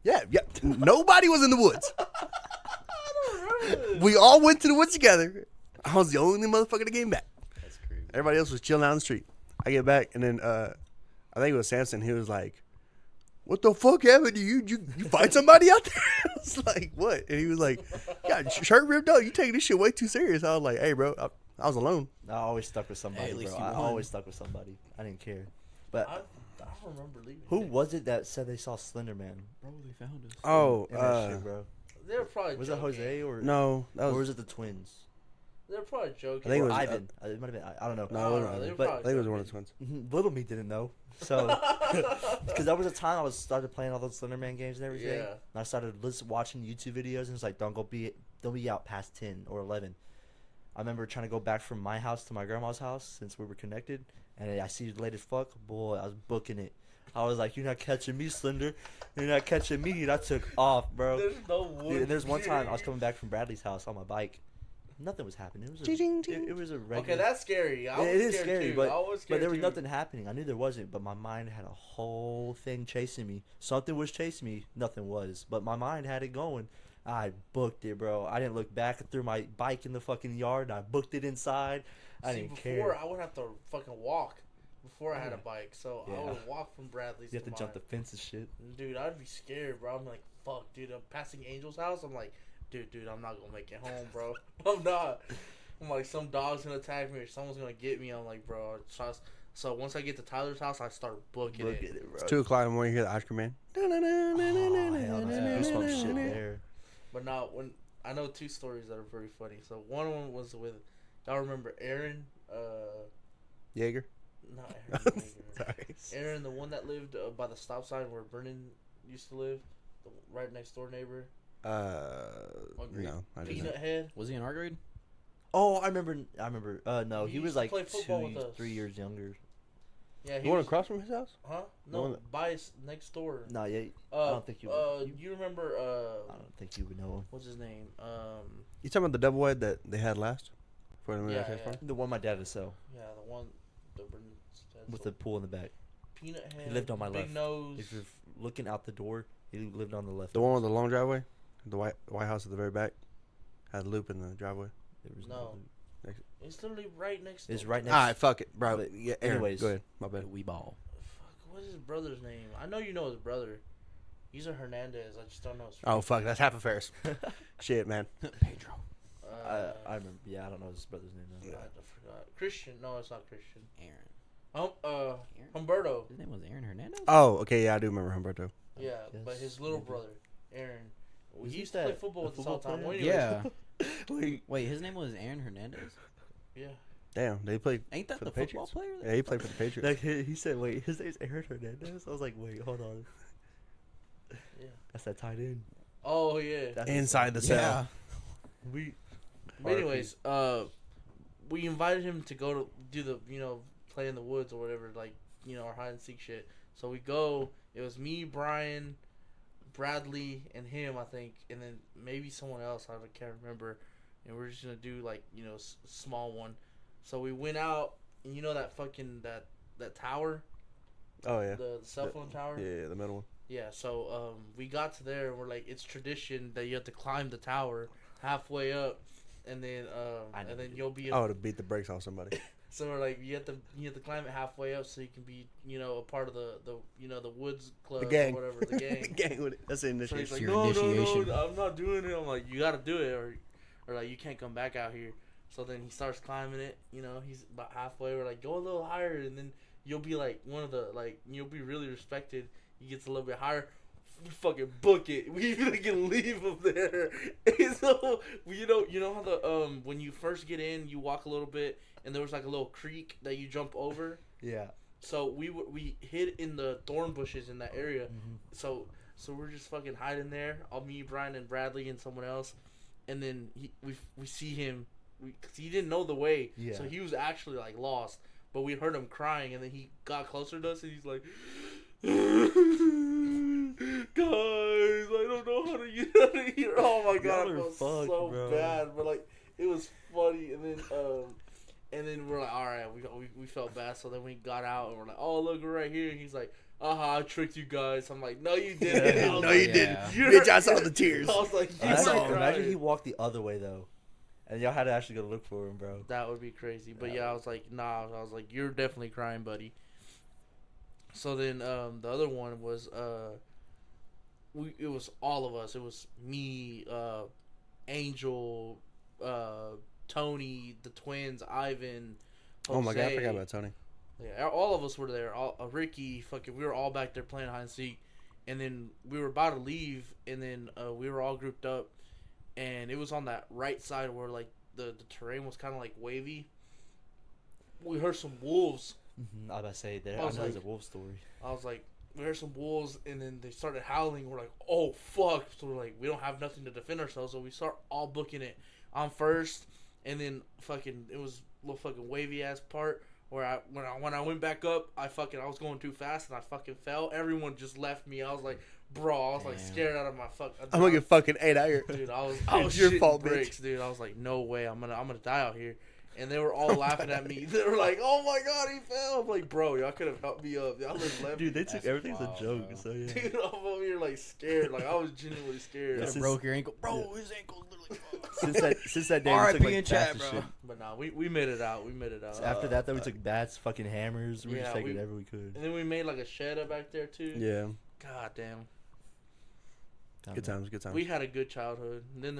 there? yeah. Nobody was in the woods. I don't remember this. We all went to the woods together. I was the only motherfucker that came back. That's crazy. Everybody else was chilling out on the street. I get back, and then I think it was Samson. He was like, "What the fuck happened to you? You find somebody out there?" I was like, "What?" And he was like, "Yeah, shirt ripped up. You taking this shit way too serious." I was like, "Hey, bro, I was alone." I always stuck with somebody, Hey, at least bro. you I won. always stuck with somebody. I didn't care. But I don't remember leaving. who was it that said they saw Slender Man? Bro, they found us. Oh, in that shit, bro. They were probably Was it joking. Jose or no, that or was. was it the twins? They were probably joking. I think it Or was, Ivan. It might have been. I don't know. No, I it don't wasn't know, they Ivan. were But- I probably think it was one of joking. the twins. Little me didn't know. So, because that was a time I was started playing all those Slender Man games and everything. Yeah. And I started watching YouTube videos, and it's like, don't be out past 10 or 11. I remember trying to go back from my house to my grandma's house since we were connected, and I see you late as fuck. Boy, I was booking it. I was like, "You're not catching me, Slender. You're not catching me." And I took off, bro. There's no wood. Dude, and there's one time I was coming back from Bradley's house on my bike. Nothing was happening. It was Ching, ching. it was a regular. Okay, that's scary. I was It is scared scary, too. but- I was But scared there was too. nothing happening. I knew there wasn't, but my mind had a whole thing chasing me. Something was chasing me. Nothing was, but my mind had it going. I booked it, bro. I didn't look back. I threw my bike in the fucking yard, and I booked it inside. I See, didn't before care. I would have to fucking walk. Before I had a Yeah. bike, so I Yeah. would walk from Bradley's. You have to jump the mine. fence and shit. Dude, I'd be scared, bro. I'm like, fuck, dude. I'm passing Angel's house. I'm like, dude, I'm not gonna make it home, bro. I'm not. I'm like, some dog's gonna attack me or someone's gonna get me. I'm like, bro. So once I get to Tyler's house, I start booking Look it. at it, bro. It's 2:00 in the morning. You hear the ice cream man. Oh, hell, that's goosebumps shit there. But now, when I know two stories that are very funny. So one of them was with, y'all remember Aaron? Jaeger. Not Aaron. Sorry. Aaron, the one that lived by the stop sign where Brennan used to live, the right next door neighbor. Agreed. No, I didn't. Peanut Head. Was he in our grade? Oh, I remember. No, He he used was to like play football with us. 3 years younger. Yeah, The one across from his house? Huh? The No, one that- by his next door. No, yeah, I Uh, don't think you would. you remember? I don't think you would know him. What's his name? You talking about the double wide that they had last? For the Yeah, Farm? The one my dad would sell yeah, the one, the Brennan with the pool in the back. Peanut Head. He lived on my big left. nose. If you're looking out the door, he lived on the left. The one with the long driveway? The White House at the very back? Had a loop in the driveway? There was No. It's literally right next. It's door. right next. Alright, fuck it, bro. But Yeah, Aaron, anyways. go ahead. My bad. We ball. Fuck, what's his brother's name? I know you know his brother. He's a Hernandez. I just don't know his. Oh, fuck. That's half a Ferris. Shit, man. Pedro. I remember. Yeah, I don't know his brother's name now. I forgot. Christian. No, it's not Christian. Aaron. Aaron. Aaron? Humberto. His name was Aaron Hernandez? Oh, okay. Yeah, I do remember Humberto. Yeah, but Yes, his little maybe. brother, Aaron. He Isn't used to play that football the with us all the football time. player? Anyways, Yeah. Wait, his name was Aaron Hernandez? yeah. Damn, they played. Ain't that For the the football Patriots? player? Yeah, he played for the Patriots. Like he said, wait, his name's Aaron Hernandez. I was like, wait, hold on. Yeah. That's that tight end. Oh yeah. That's Inside the cell. Yeah. We. But anyways, we invited him to go to do the, play in the woods or whatever, like, our hide and seek shit. So we go. It was me, Brian, Bradley, and him, I think, and then maybe someone else. I can't remember. And we're just gonna do like, small one. So we went out, and that fucking that tower, Oh, yeah. the cell phone tower. Yeah, the middle one. Yeah, so we got to there and we're like, it's tradition that you have to climb the tower halfway up, and then you'll be. Oh, to beat the brakes off somebody. So we're like, you have to climb it halfway up so you can be a part of the woods club The gang. or whatever, the gang. the gang with it. That's the So he's initiation. like, Your no, initiation. no, I'm not doing it. I'm like, you got to do it, or like you can't come back out here. So then he starts climbing it. He's about halfway. We're like, go a little higher, and then you'll be like one of the you'll be really respected. He gets a little bit higher. We fucking book it. We fucking leave him there. And so you know how the when you first get in, you walk a little bit, and there was like a little creek that you jump over. Yeah. So we hid in the thorn bushes in that area. Mm-hmm. So we're just fucking hiding there. All me, Brian, and Bradley, and someone else. And then we see him, cause he didn't know the way. Yeah. So he was actually like lost. But we heard him crying, and then he got closer to us, and he's like, guys, I don't know how to Oh my god, Y'all I are felt fucked, so bro. bad, but like it was funny, and then we're like, all right, we felt bad, so then we got out and we're like, oh look, we're right here. And he's like, I tricked you guys. I'm like, no, you didn't. I was No, like, you didn't. Yeah. Bitch, I saw the tears. I was like, you saw were it. Imagine crying. he walked the other way though, and y'all had to actually go look for him, bro. That would be crazy. But yeah, I was like, nah. I was like, you're definitely crying, buddy. So then the other one was it was all of us. It was me, Angel, Tony, the twins, Ivan. Jose. Oh my god, I forgot about Tony. Yeah, all of us were there. Ricky, fucking, we were all back there playing hide and seek, and then we were about to leave, and then we were all grouped up, and it was on that right side where like the terrain was kind of like wavy. We heard some wolves. I was about to say that. I I was know there's a like- wolf story. I was like, we heard some wolves, and then they started howling. We're like, oh fuck! So we're like, we don't have nothing to defend ourselves, so we start all booking it. I'm first, and then fucking it was a little fucking wavy ass part where when I went back up, I was going too fast and I fucking fell. Everyone just left me. I was like, bro, I was like Damn. scared out of my fuck. I'm gonna get fucking 8 out here. Dude, I was It's your shitting fault, bitch. bricks, dude. I was like, no way, I'm gonna die out here. And they were all laughing at me. They were like, "Oh my god, he fell!" I'm like, "Bro, y'all could have helped me up. Y'all just left Dude, me." they took That's everything's wild, a joke. bro. So yeah. Dude, I'm over here like scared. Like I was genuinely scared. You Since- broke your ankle, bro. yeah. His ankle's literally fucked. Since that day, we R.I.P. took like in bats chat, and bro. shit. But nah, we made it out. We made it out. So after that, though, we took bats, fucking hammers. We were Yeah, just taking we- whatever we could. And then we made like a shed up back there too. Yeah, God damn. good times, good times. We had a good childhood. And then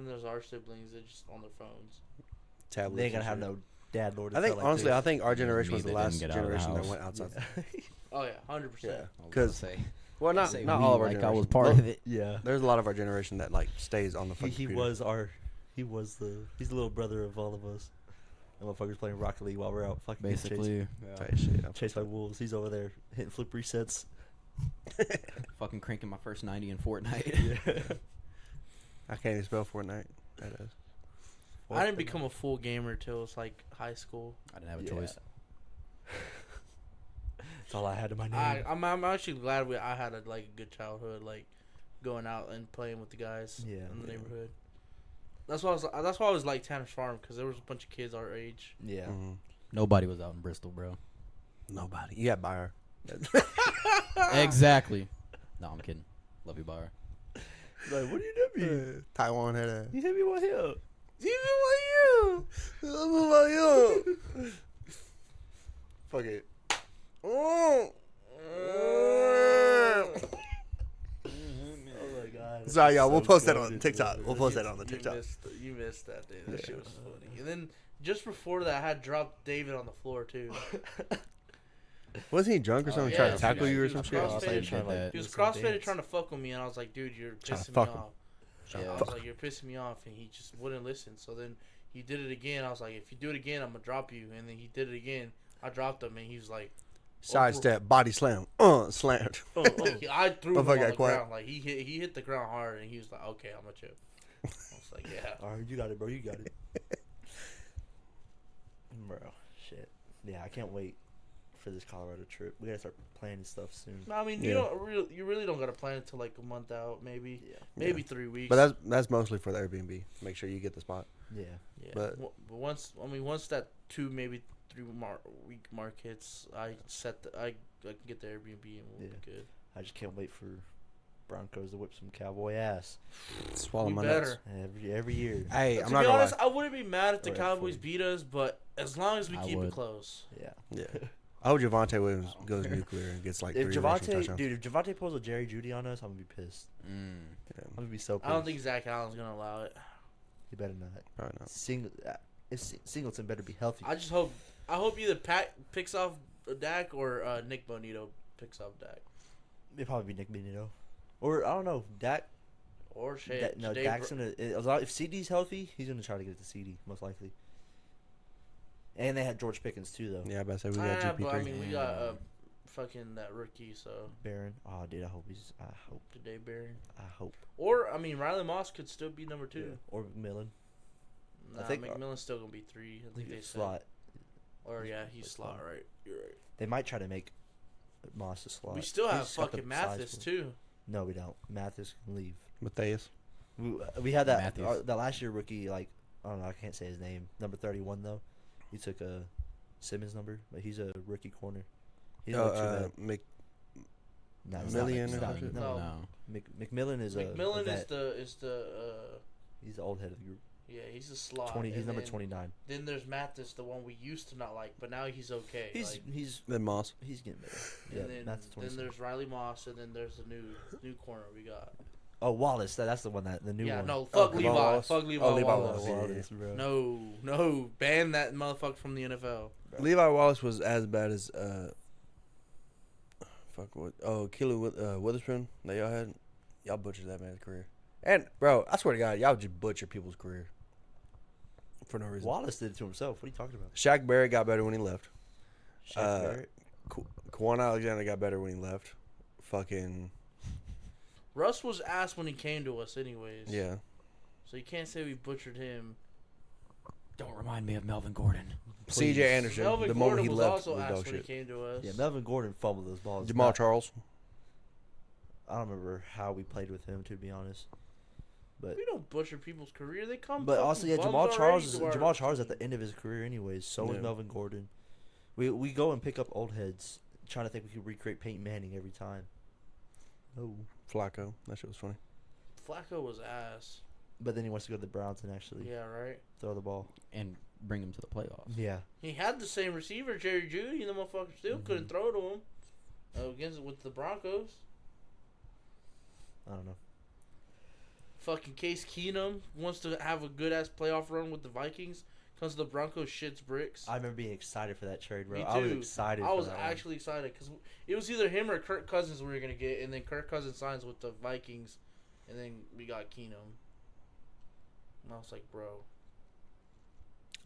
there's our siblings that just on their phones. Tablets They ain't and gonna have shit. no dad lord. I think honestly, I think our generation Me was the that last didn't get out of the generation that house. went outside. Oh yeah, 100%. Yeah, I was gonna 'Cause- say, well, not say not we all of our like generation. I was part Well, of it. yeah. There's a lot of our generation that like stays on the fucking He computer. was he's the little brother of all of us. And motherfuckers playing Rocket League while we're out fucking getting Basically, Tight shit. chased by wolves. He's over there hitting flip resets. fucking cranking my first 90 in Fortnite. Yeah. I can't even spell Fortnite. That is. I didn't become a full gamer till it's like high school. I didn't have a Yeah. choice. That's all I had in my name. I'm actually glad I had a good childhood, like going out and playing with the guys Yeah, in the yeah. neighborhood. That's why I was like Tanner's Farm because there was a bunch of kids our age. Yeah. Mhm. Nobody was out in Bristol, bro. Nobody. You got Bayer. Exactly. No, I'm kidding. Love you, Bar. Like, what do you do? Taiwan had a. You hit me one here. Fuck it. Oh my god. Sorry, y'all. We'll So post that on goated, TikTok. bro. We'll post that on the TikTok. You missed that, dude. That Yeah. shit was funny. And then just before that, I had dropped David on the floor too. Wasn't he drunk or Oh, something? yeah, trying to he tackle was- you or he some was shit? crossfaded. I trying to, like, He was do some crossfaded dance. trying to fuck with me, and I was like, dude, you're Trying to pissing me fuck him. off. Yeah. I was like, you're pissing me off, and he just wouldn't listen. So then he did it again. I was like, if you do it again, I'm gonna drop you. And then he did it again. I dropped him, and he was like, Sidestep, body slam, slammed. I threw him Motherfucker on got the quiet. ground. Like he hit the ground hard, and he was like, okay, I'm gonna chip. I was like, yeah. All right, you got it, bro. You got it. Bro, shit. Yeah, I can't wait for this Colorado trip. We gotta start planning stuff soon. I mean, Yeah. you really don't gotta plan it till like a month out, maybe, Yeah. maybe 3 weeks. But that's mostly for the Airbnb. Make sure you get the spot. Yeah. yeah. but- But once that 2 maybe 3 week mark hits, I can get the Airbnb and we'll Yeah. be good. I just can't wait for Broncos to whip some cowboy ass Swallow We my better. nuts. every year. Hey, To I'm be not gonna honest, lie. I wouldn't be mad if the Or at Cowboys 40. beat us, but as long as we I keep would. it close. Yeah. Yeah. I hope Javante Williams I don't goes care. nuclear and gets like If 3 rushing Javante, touchdowns. dude, if Javante pulls a Jerry Judy on us, I'm gonna be pissed. Mm. Yeah, I'm gonna be so pissed. I don't think Zach Allen's gonna allow it. He better not. probably not. Singleton better be healthy. I hope either Pat picks off Dak or Nick Bonito picks off Dak It'd probably be Nick Benito, or I don't know. Dak. or Shea. No, Shea Dak's Br- gonna. If CD's healthy, he's gonna try to get it to CD most likely. And they had George Pickens too, though. Yeah, I bet say we got GP3. but I mean, we got fucking that rookie, so Barron. Oh, dude, I hope he's. I hope. today Barron. I hope. Or I mean, Riley Moss could still be number 2. Yeah. Or McMillan. Nah, I think- McMillan's still gonna be 3. I think they said. Slot. Or yeah, he's Like slot. slot. Right, you're right. They might try to make Moss a slot. We still He's have just got the fucking size Mathis for it. too. No, we don't. Mathis can leave. Matthias. We had that Matthews. the last year rookie, like, I don't know, I can't say his name. Number 31 though. He took a Simmons number, but he's a rookie corner. He didn't look too bad. No, it's not Million or Mc- some no, shit? no. No. McMillan is McMillan a is vet. the He's the old head of the group. yeah, he's a slot. 20. He's and number then- 29. Then there's Mathis, the one we used to not like, but now he's okay. like, Then Moss. he's getting better. and Yeah, then, that's then 27. there's Riley Moss, and then there's the new corner we got. Oh, Wallace. That's the one the new Yeah, one. no, fuck Levi Levi. Wallace. Fuck Levi Oh, Levi Wallace. Wallace. bro. No, ban that motherfucker from the NFL. Levi Wallace was as bad as Keely Witherspoon that y'all had. Y'all butchered that man's career. And bro, I swear to God, y'all just butcher people's career for no reason. Wallace did it to himself. What are you talking about? Shaq Barrett got better when he left. Shaq Barrett? Kawhi Alexander got better when he left. Fucking Russ was ass when he came to us, anyways. yeah. So you can't say we butchered him. Don't remind me of Melvin Gordon. C.J. Anderson. Melvin the Gordon moment he was left also was ass dog when he shit. came to us. Yeah, Melvin Gordon fumbled those balls. Jamal Charles. I don't remember how we played with him, to be honest. But We don't butcher people's career. They come. but also, fucking yeah, bums Jamal Charles already is to our Jamal Charles at team. the end of his career, anyways. So is Yeah. Melvin Gordon. We go and pick up old heads, trying to think we could recreate Peyton Manning every time. No, Flacco. That shit was funny. Flacco was ass. but then he wants to go to the Browns and actually Yeah, right. throw the ball. And bring him to the playoffs. Yeah, He had the same receiver, Jerry Judy. The motherfucker still couldn't throw to him. Against with the Broncos. I don't know. Fucking Case Keenum wants to have a good ass playoff run with the Vikings. Comes to the Broncos, shits bricks. I remember being excited for that trade, bro. Me I was too. excited. I for was that one. actually excited because it was either him or Kirk Cousins we were gonna get, and then Kirk Cousins signs with the Vikings, and then we got Keenum. And I was like, bro,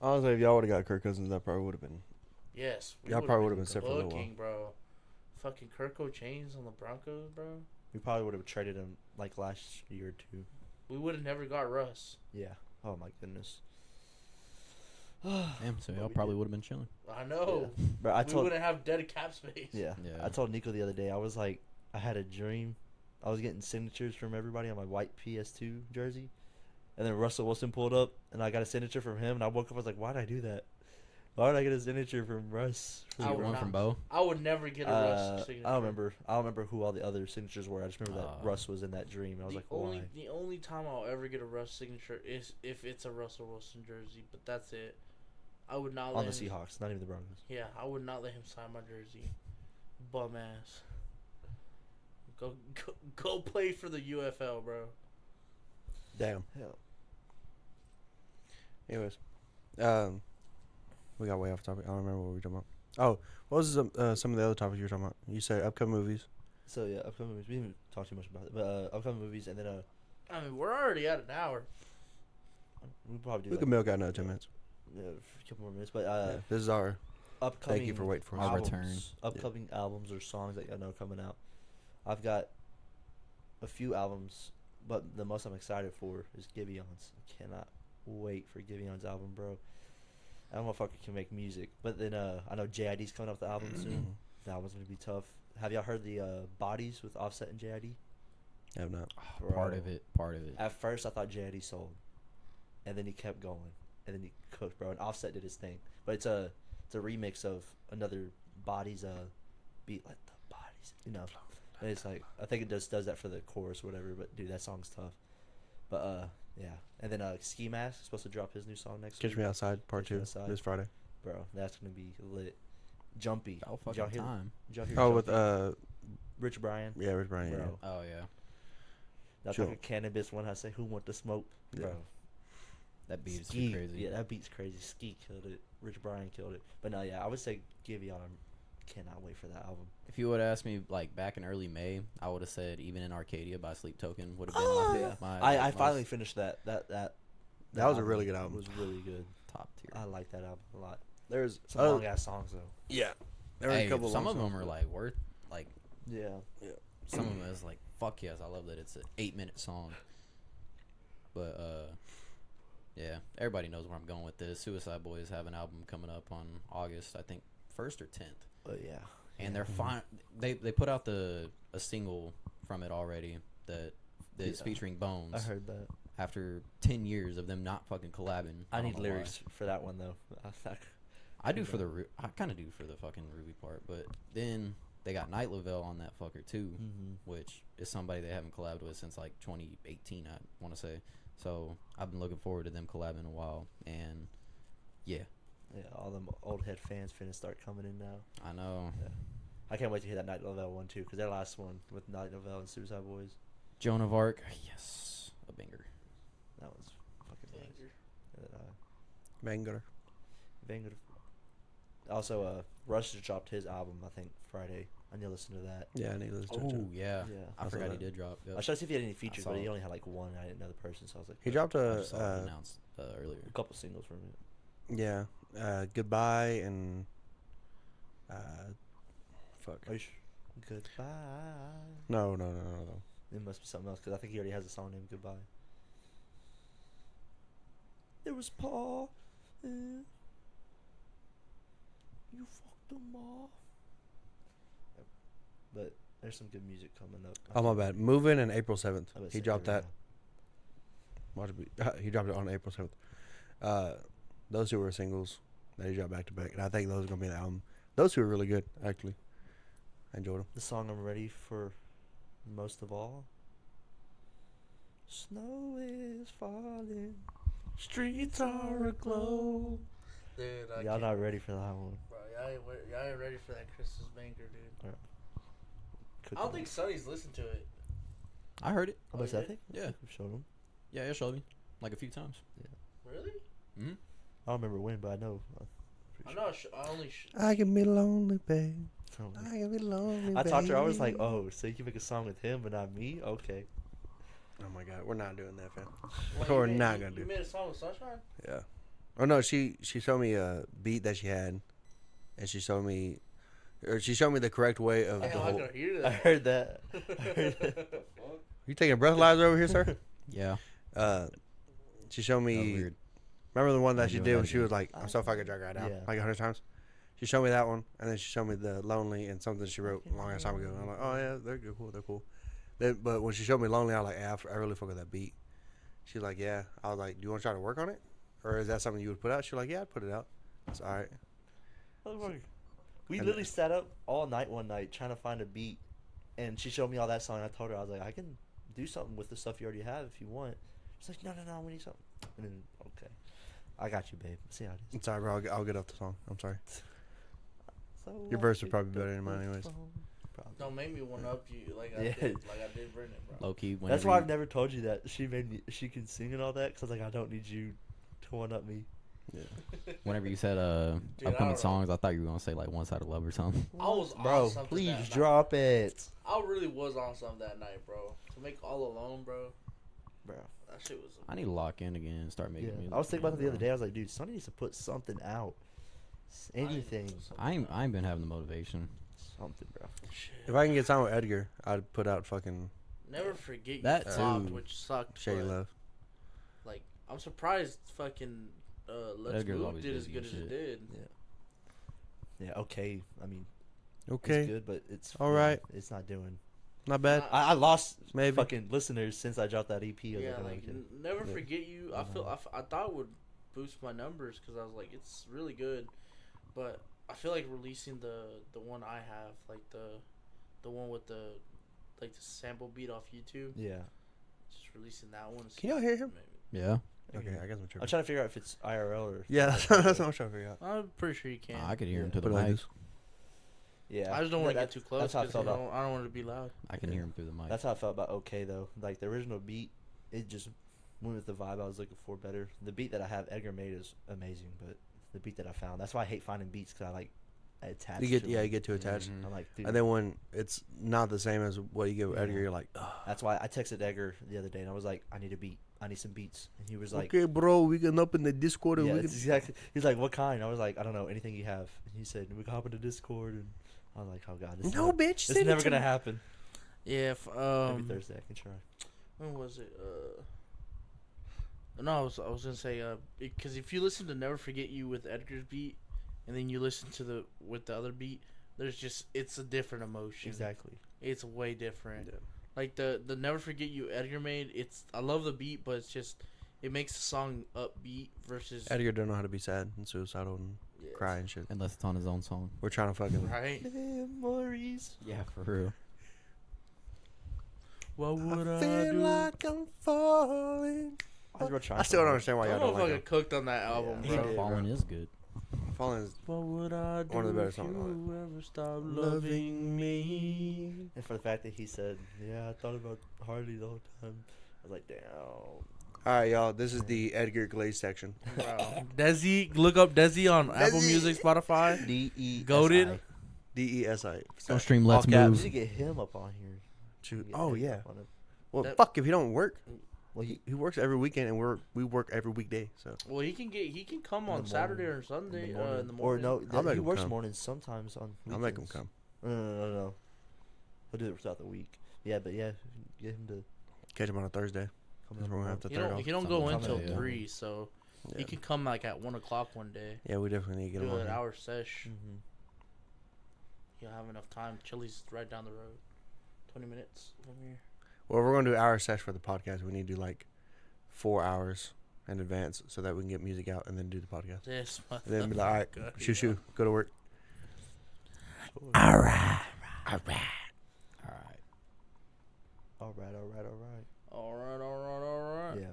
Honestly, if y'all would have got Kirk Cousins, that probably would have been. yes, we Y'all probably would've been set for a little cooking, bro. Fucking Kirko Chains on the Broncos, bro. We probably would have traded him like last year or two. We would have never got Russ. Yeah. Oh my goodness. Damn, so But y'all we probably did. would have been chilling. I know. Bro, I We told wouldn't have dead cap space. yeah. Yeah. I told Nico the other day. I was like, I had a dream. I was getting signatures from everybody on my white PS2 jersey, and then Russell Wilson pulled up, and I got a signature from him. And I woke up, I was like, why did I do that? Why did I get a signature from Russ? Did I you would run not- from Bo? I would never get a Russ signature. I don't remember. I don't remember who all the other signatures were. I just remember that Russ was in that dream. And I was like, why? The only time I'll ever get a Russ signature is if it's a Russell Wilson jersey, but that's it. I would not On let the him, Seahawks, not even the Broncos. Yeah, I would not let him sign my jersey. Bum ass. Go play for the UFL, bro. Damn. Hell. Anyways, we got way off topic. I don't remember what we were talking about. Oh, what was some of the other topics you were talking about? You said upcoming movies. So yeah, upcoming movies. We didn't talk too much about it, but upcoming movies, and then I mean, we're already at an hour. we'll probably do We like, could milk out another 10 minutes. a couple more minutes. But Yeah, this is our. upcoming. Thank you for waiting for us. Our albums, return. Upcoming albums or songs that I know are coming out. I've got a few albums, but the most I'm excited for is Givion's. I cannot wait for Givion's album, bro. That motherfucker can make music. But then I know JID's coming out with the album soon. That one's gonna be tough. Have y'all heard the Bodies with Offset and JID? I have not. Bro. Part of it. Part of it. At first, I thought JID sold, and then he kept going, and then he cooked, bro. And Offset did his thing, but it's a remix of another Bodies beat, like the bodies, you know. And it's like I think it does that for the chorus or whatever. But dude, that song's tough. But yeah. And then Ski Mask is supposed to drop his new song next Catch week. Me Outside Part Catch Me 2 Outside. this Friday. Bro, that's gonna be lit. Jumpy. Oh, Did y'all fucking hear? time. Did y'all hear Oh, with Jumpy? Rich Brian. yeah, Rich Brian. Yeah. Bro. Oh, yeah. That's Sure. like a cannabis one. I say, who want the smoke, Yeah. bro? That beat is Ski, too crazy. Yeah, that beat's crazy. Ski killed it. Rich Brian killed it. But no, yeah, I would say Giveon. I cannot wait for that album. If you would have asked me, like, back in early May, I would have said Even in Arcadia by Sleep Token would have been Oh, my, yeah. my I most finally finished that. That was a really good album. It was really good. top tier. I like that album a lot. There's Some long ass songs though. yeah. There were Hey, a couple. some long of them songs, are, but- like, worth, like, Yeah. some of them is, like, fuck yes, I love that it's an 8-minute song. But, yeah, everybody knows where I'm going with this. Suicide Boys have an album coming up on August, I think, 1st or 10th. But yeah. And they're fine. They put out a single from it already that that's Yeah. featuring Bones. I heard that. After 10 years of them not fucking collabing. I need don't know why. lyrics for that one though. I do for the I kind of do for the fucking Ruby part, but then they got Night Lavelle on that fucker too, which is somebody they haven't collabed with since like 2018, I want to say. So I've been looking forward to them collabing a while, and yeah, all them old head fans finna start coming in now. I know. Yeah. I can't wait to hear that Night Lavelle one too, because their last one with Night Lavelle and Suicide Boys, Joan of Arc, yes, a banger. that was fucking nice. Banger. Banger. Also, Rush just dropped his album, I think, Friday. I need to listen to that. Yeah, I need to listen to it Oh too. yeah, Yeah. I I saw forgot he that. did drop. Yep. I tried to see if he had any features, saw but he it. only had like one. I didn't know the person, so I was like, He dropped I just saw it a announced earlier. a couple singles from it. yeah, goodbye and fuck. Goodbye. No. It must be something else, because I think he already has a song named Goodbye. It was Paul. You fucked him off. But there's some good music coming up. Oh my bad. Moving in April 7th. I would He say dropped there, that. Watch it be, he dropped it on April 7th. Those two were singles that he dropped back to back, and I think those are gonna be the album. Those two are really good, actually. I enjoyed them. The song I'm ready for most of all. Snow is falling. Streets are aglow. Dude, Y'all not ready for that one. Bro, y'all ain't ready for that Christmas banger, dude. Cook I don't it think up. Sonny's listened to it. I heard it. How much Oh, I you think? Yeah. We've shown him. Yeah, it showed me like a few times. Really? Mm-hmm. I don't remember when, but I know. I know. I only. I can be lonely, babe. Probably. I can be lonely. I talked to her. I was like, babe. "Oh, so you can make a song with him, but not me? Okay." Oh my god, we're not doing that, fam. Wait, We're you made- not you- gonna You do. made a song with Sunshine? Yeah. Oh no, she showed me a beat that she had, and she showed me the correct way of the Hell, I whole. could hear I that. heard that. I heard that. You taking breathalyzer over here, sir? Yeah. She showed That was me. weird. Remember the one that I'm she doing did that when she again. was like, "I'm so fucking drunk right now," Yeah. like 100 times. She showed me that one, and then she showed me the lonely and something she wrote a long ass time ago. And I'm like, "Oh yeah, they're good, cool, they're cool." Then, but when she showed me lonely, I was like, "Yeah, I really fuck with that beat." She's like, "Yeah." I was like, "Do you want to try to work on it, or is that something you would put out?" She's like, "Yeah, I'd put it out." That's all right. We And- literally sat up all night one night trying to find a beat, and she showed me all that song. And I told her, I was like, "I can do something with the stuff you already have if you want." She's like, "No, we need something." And then, okay, I got you, babe. See how it is. It's all right, bro. I'll get off the song. I'm sorry. So Your I verse is picked probably up better than mine the anyways. phone. Probably. Don't make me one up you like I Yeah. did. Like I did Brendan, bro. Low key. That's why I've never told you that. She made me. She can sing and all that. Cause I was like, I don't need you to one up me. Whenever you said Dude, I upcoming don't know. songs, I thought you were gonna say like One Sided Love or something. I was on Bro, something please that night. drop it, I really was on something that night, bro. To make All Alone, bro. bro. That shit was. I need to lock in again and start making Yeah, music. I was thinking about it the again, other bro. day. I was like, dude, Sonny needs to put something out. Anything, I ain't been having the motivation. something, bro. Shit. If I can get time with Edgar, I'd put out fucking Never forget you That flopped, too. which sucked. Shady but, Love. Like, I'm surprised fucking Let's Edgar's Move always did as busy good and as it shit. did. Yeah, okay. I mean, Okay, it's good, but it's All right. It's not doing. not bad. I lost Maybe. fucking listeners since I dropped that EP. I was Yeah, like, oh, like okay. Never Yeah. Forget You. I feel I thought it would boost my numbers because I was like, it's really good, but I feel like releasing the one I have, like the one with the sample beat off YouTube, Yeah. just releasing that one. Can y'all hear him? maybe- Yeah. Okay, I guess I'm I'm tripping. trying to figure out if it's IRL or. Yeah, that's what I'm trying to figure out. I'm pretty sure you can. I could hear him Yeah. to the Put it like mic. this. Yeah. I just don't want to That- get too close That's how I because I felt don't, about. I don't want it to be loud. I can hear him through the mic. That's how I felt about OK though. Like the original beat, it just went with the vibe I was looking for better. The beat that I have Edgar made is amazing, but the beat that I found, that's why I hate finding beats because I attach. You get to you them. get too attached, Mhm. I'm like, dude. and then when it's not the same as what you get with Yeah. Edgar, you're like, ugh. That's why I texted Edgar the other day and I was like, I need a beat. I need some beats. And he was like, "Okay, bro, we can up in the Discord and yeah, we it's can." exactly. He's like, what kind? I was like, I don't know, anything you have. And he said, we can hop into Discord. And I was like, oh god, this No, is bitch, this send is it never to gonna me. happen. Yeah. If, Maybe Thursday I can try. when was it? No, I was gonna say because if you listen to Never Forget You with Edgar's beat, and then you listen to with the other beat, it's a different emotion. Exactly. It's way different. Yeah. Like the Never Forget You Edgar made. I love the beat, but it's just it makes the song upbeat versus Edgar don't know how to be sad and suicidal and Yes. cry and shit. Unless it's on his own song. We're trying to fucking. Right? Memories. Yeah, for real. What would I, feel do? like I'm falling. I still don't understand why That y'all don't like motherfucker it. cooked on that album, he bro. did. Fallen is good. Falling is What would I do one of the better if songs on you ever stop loving me? And for the fact that he said, "Yeah, I thought about Harley the whole time," I was like, "Damn." All right, y'all. This is the Edgar Glaze section. Bro. Desi, look up Desi on Apple Desi. Music, Spotify. DESI. Goated. DESI. Don't stream Let's We Move. need to get him up on here. Shoot. Get Oh him yeah. up on it. Well, That- fuck if he don't work. Well, He works every weekend and we work every weekday. So Well, he can come In on the Saturday morning. or Sunday in the morning. in the Or morning. no, I'll make he him works come. mornings sometimes on weekends. I'll make him come. No. He'll do it throughout the week. Yeah, but yeah, get him to Catch him on a Thursday. come That's in. when we have to He third don't, off. he don't go Something until like that, yeah. 3, so Yeah. he can come like at 1 o'clock one day. Yeah, we definitely need to get him Do on an here. hour sesh. Mm-hmm. You'll have enough time. Chili's right down the road. 20 minutes from here. Well, we're gonna do hour sesh for the podcast. We need to do like 4 hours in advance so that we can get music out and then do the podcast. This And then be like, all right, motherfucker, shoo shoo, go to work. All right. All right. Yeah.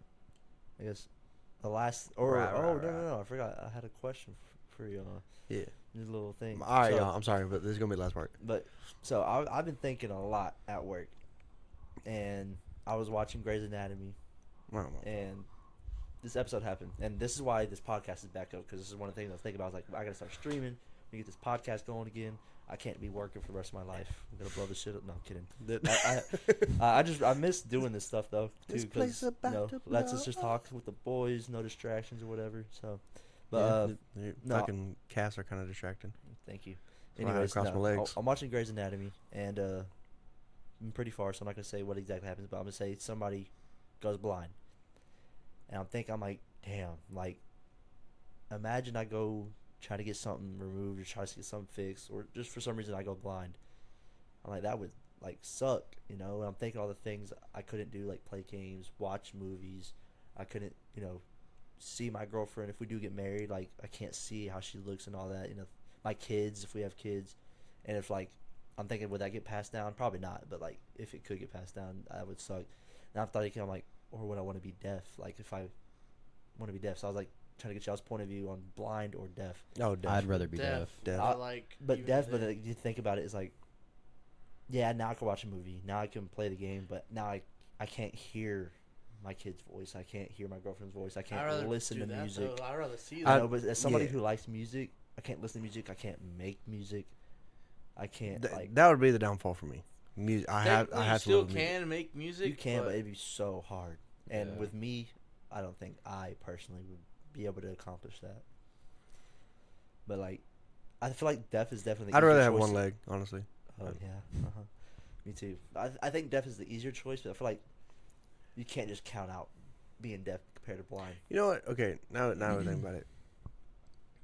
I guess the last or Right, oh right, no, I forgot. I had a question for you. Yeah. This little thing. All right, So- y'all. I'm sorry, but this is gonna be the last part. But so I've been thinking a lot at work, and I was watching Grey's Anatomy, Well, and this episode happened, and this is why this podcast is back up, because this is one of the things I was thinking about. I was like, I gotta start streaming. We get this podcast going again. I can't be working for the rest of my life. I'm gonna blow this shit up. No, I'm kidding. I miss doing this stuff though too, This place because about to lets us blow just up. talk with the boys, no distractions or whatever. So, but your no. fucking casts are kind of distracting. thank you. That's why I Anyways, cross my legs. I'm watching Grey's Anatomy, and I'm pretty far, so I'm not gonna say what exactly happens, but I'm gonna say somebody goes blind, and I'm like, damn, like, imagine I go try to get something removed or try to get something fixed, or just for some reason I go blind. I'm like, that would like suck, you know. And I'm thinking all the things I couldn't do, like play games, watch movies. I couldn't, you know, see my girlfriend if we do get married. Like, I can't see how she looks and all that, you know. My kids, if we have kids, and if like I'm thinking, would that get passed down? Probably not, but like if it could get passed down, that would suck. And I'm thinking, I'm like, or would I want to be deaf? Like if I want to be deaf, so I was like trying to get y'all's point of view on blind or deaf. Oh, definitely. I'd rather be deaf. Deaf. I like But even deaf, then. but you think about it, it's like, yeah, now I can watch a movie, now I can play the game, but now I can't hear my kid's voice, I can't hear my girlfriend's voice, I I'd can't rather listen do to that, music. though. I'd rather see I that. know, but as somebody yeah. who likes music, I can't listen to music, I can't make music, I can't like. That would be the downfall for me. Music. I have Technically, to you still love music. can make music. You can, but it'd be so hard. And Yeah. with me, I don't think I personally would be able to accomplish that. But like, I feel like deaf is definitely. I'd easier rather have choice. one leg, honestly. Oh yeah, me too. I think deaf is the easier choice, but I feel like you can't just count out being deaf compared to blind. You know what? Okay, now I think about it.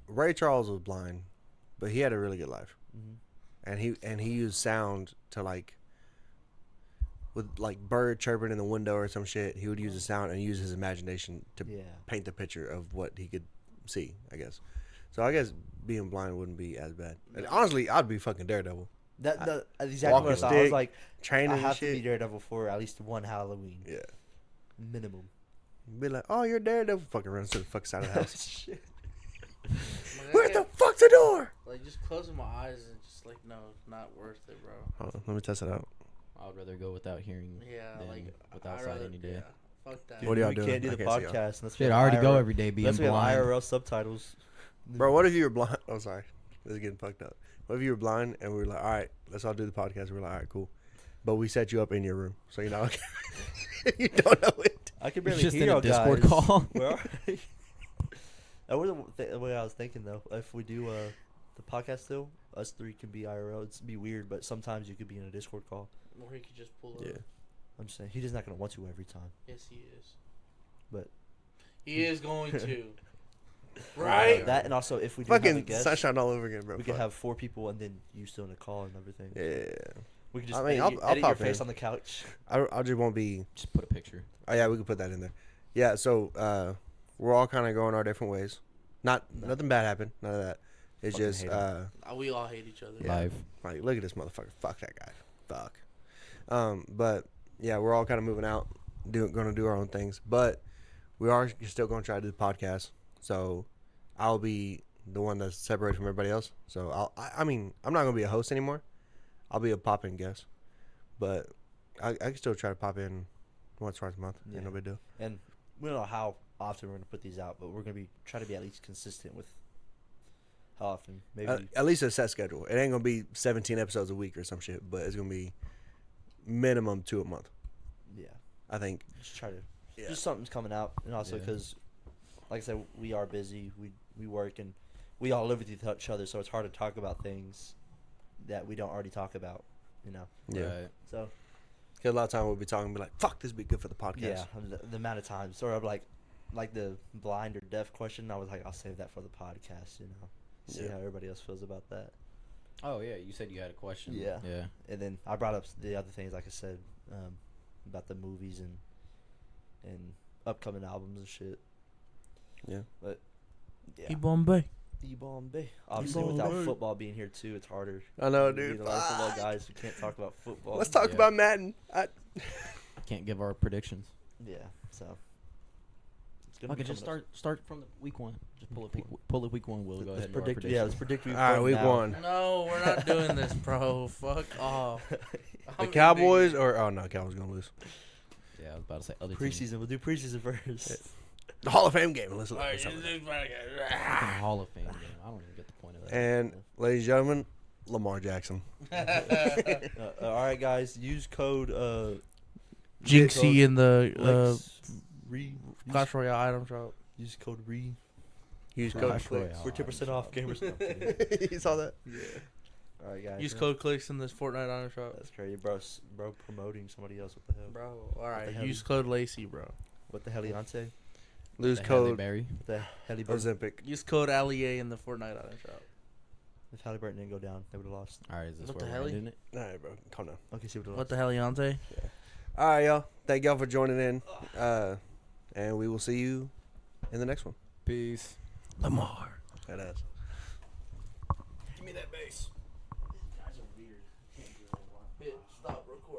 Ray Charles was blind, but he had a really good life, Mm-hmm. and he used sound to like, with like bird chirping in the window or some shit. He would use the sound and use his imagination to Yeah. paint the picture of what he could see. I guess. So I guess being blind wouldn't be as bad. And honestly, I'd be fucking Daredevil, That's exactly Walking what I thought. I was stick, like, training I and have to be shit. Daredevil for at least one Halloween Yeah. minimum. Be like, oh, you're Daredevil. Fucking runs to the fuck side of the house. Shit. Like, Where the fuck's the door? Like just closing my eyes and just like no, not worth it, bro. Hold on, let me test it out. I would rather go without hearing Yeah, than like without I'd sight rather- any day. Yeah, fuck that. Dude, What are y'all we doing? can't do I the can't see y'all. podcast unless we Shit, have I already go IRL every day being Unless we have blind. IRL subtitles. Bro, what if you were blind? Oh, sorry. This is getting fucked up. What if you were blind and we were like, all right, let's all do the podcast. We're like, all right, cool. But we set you up in your room. So you're not okay. You don't know it. I can It's barely just hear in a y'all Discord guys. call. Where are you? That was the way I was thinking though. If we do the podcast still, us three can be IRL. It'd be weird, but sometimes you could be in a Discord call. Or he could just pull up. Yeah. I'm just saying he's just not gonna want to every time. Yes, he is. But He is going to. Right. that and also if we do have a Fucking guest, sunshine all over again, bro. we Fuck. could have 4 people and then you still in the call and everything. Yeah. We could just I mean, edit, I'll edit your pop face in. on the couch. I just won't be. Just put a picture. Oh yeah, we could put that in there. Yeah, so we're all kind of going our different ways. Nothing bad happened. None of that. It's Fucking just hate 'em. We all hate each other. Yeah. Live. like, look at this motherfucker. Fuck that guy. Fuck. But yeah, we're all kind of moving out, going to do our own things. But we are still going to try to do the podcast. So I'll be the one that's separated from everybody else. So I mean, I'm not going to be a host anymore. I'll be a pop-in guest. But I can still try to pop in once, twice a month. Yeah. Ain't no big deal. And we don't know how often we're gonna put these out, but we're gonna try to be at least consistent with how often. Maybe At least a set schedule. It ain't going to be 17 episodes a week or some shit. But it's going to be minimum 2 a month. yeah. I think. Just try to. Yeah. Just something's coming out, and also Yeah. because, like I said, we are busy. We work and we all live with each other, so it's hard to talk about things that we don't already talk about. You know. Yeah. Right. So Because a lot of time we'll be talking and be like, fuck, this would be good for the podcast. yeah, the amount of times, sort of like the blind or deaf question. I was like, I'll save that for the podcast. You know, see Yeah. how everybody else feels about that. Oh yeah, you said you had a question. Yeah. Yeah. And then I brought up the other things, like I said, about the movies and upcoming albums and shit. Yeah. But yeah, Bombay. Bombay. Obviously, without football being here too, it's harder. I know, Being dude. a lot of football Fuck. guys, we can't talk about football. Let's talk Yeah. about Madden. Can't give our predictions. Yeah, so it's gonna Okay, be just coming up. start from the week one. Just pull up week one. We'll go Let's ahead and do our predict. Yeah, predictions. let's predict. All right, week now. one. No, we're not doing this, bro. Fuck off. The I'm Cowboys indignant. or no, Cowboys gonna lose. Yeah, I was about to say other teams. Preseason. We'll do preseason first. The Hall of Fame game. Listen. Alright, listen. Fucking Hall of Fame game. I don't even get the point of that. And ladies and gentlemen, Lamar Jackson. All right, guys. Use code Jinxie in the Lex, Clash Royale item shop. use code re Use for code Clash clicks. Royale. for 10% off gamers. No, I'm kidding. You saw that? All right, guys. Use code clicks in this Fortnite item shop. That's crazy, bro. Bro, promoting somebody else. What the hell? Bro, the alright. hell Use is- code Lacey, bro. What the hell, Beyonce? Lose The Halle code Berry. What the Halle Burton? Ozempic. Use code Allie in the Fortnite item shop. If Halle Burton didn't go down, they would have lost. All right, is this What where the we're hell? ending it? All right, bro. Calm down. Okay, see what What the hell, Yante? All right, y'all. Thank y'all for joining in. And we will see you in the next one. Peace. Lamar. That ass. Give me that bass.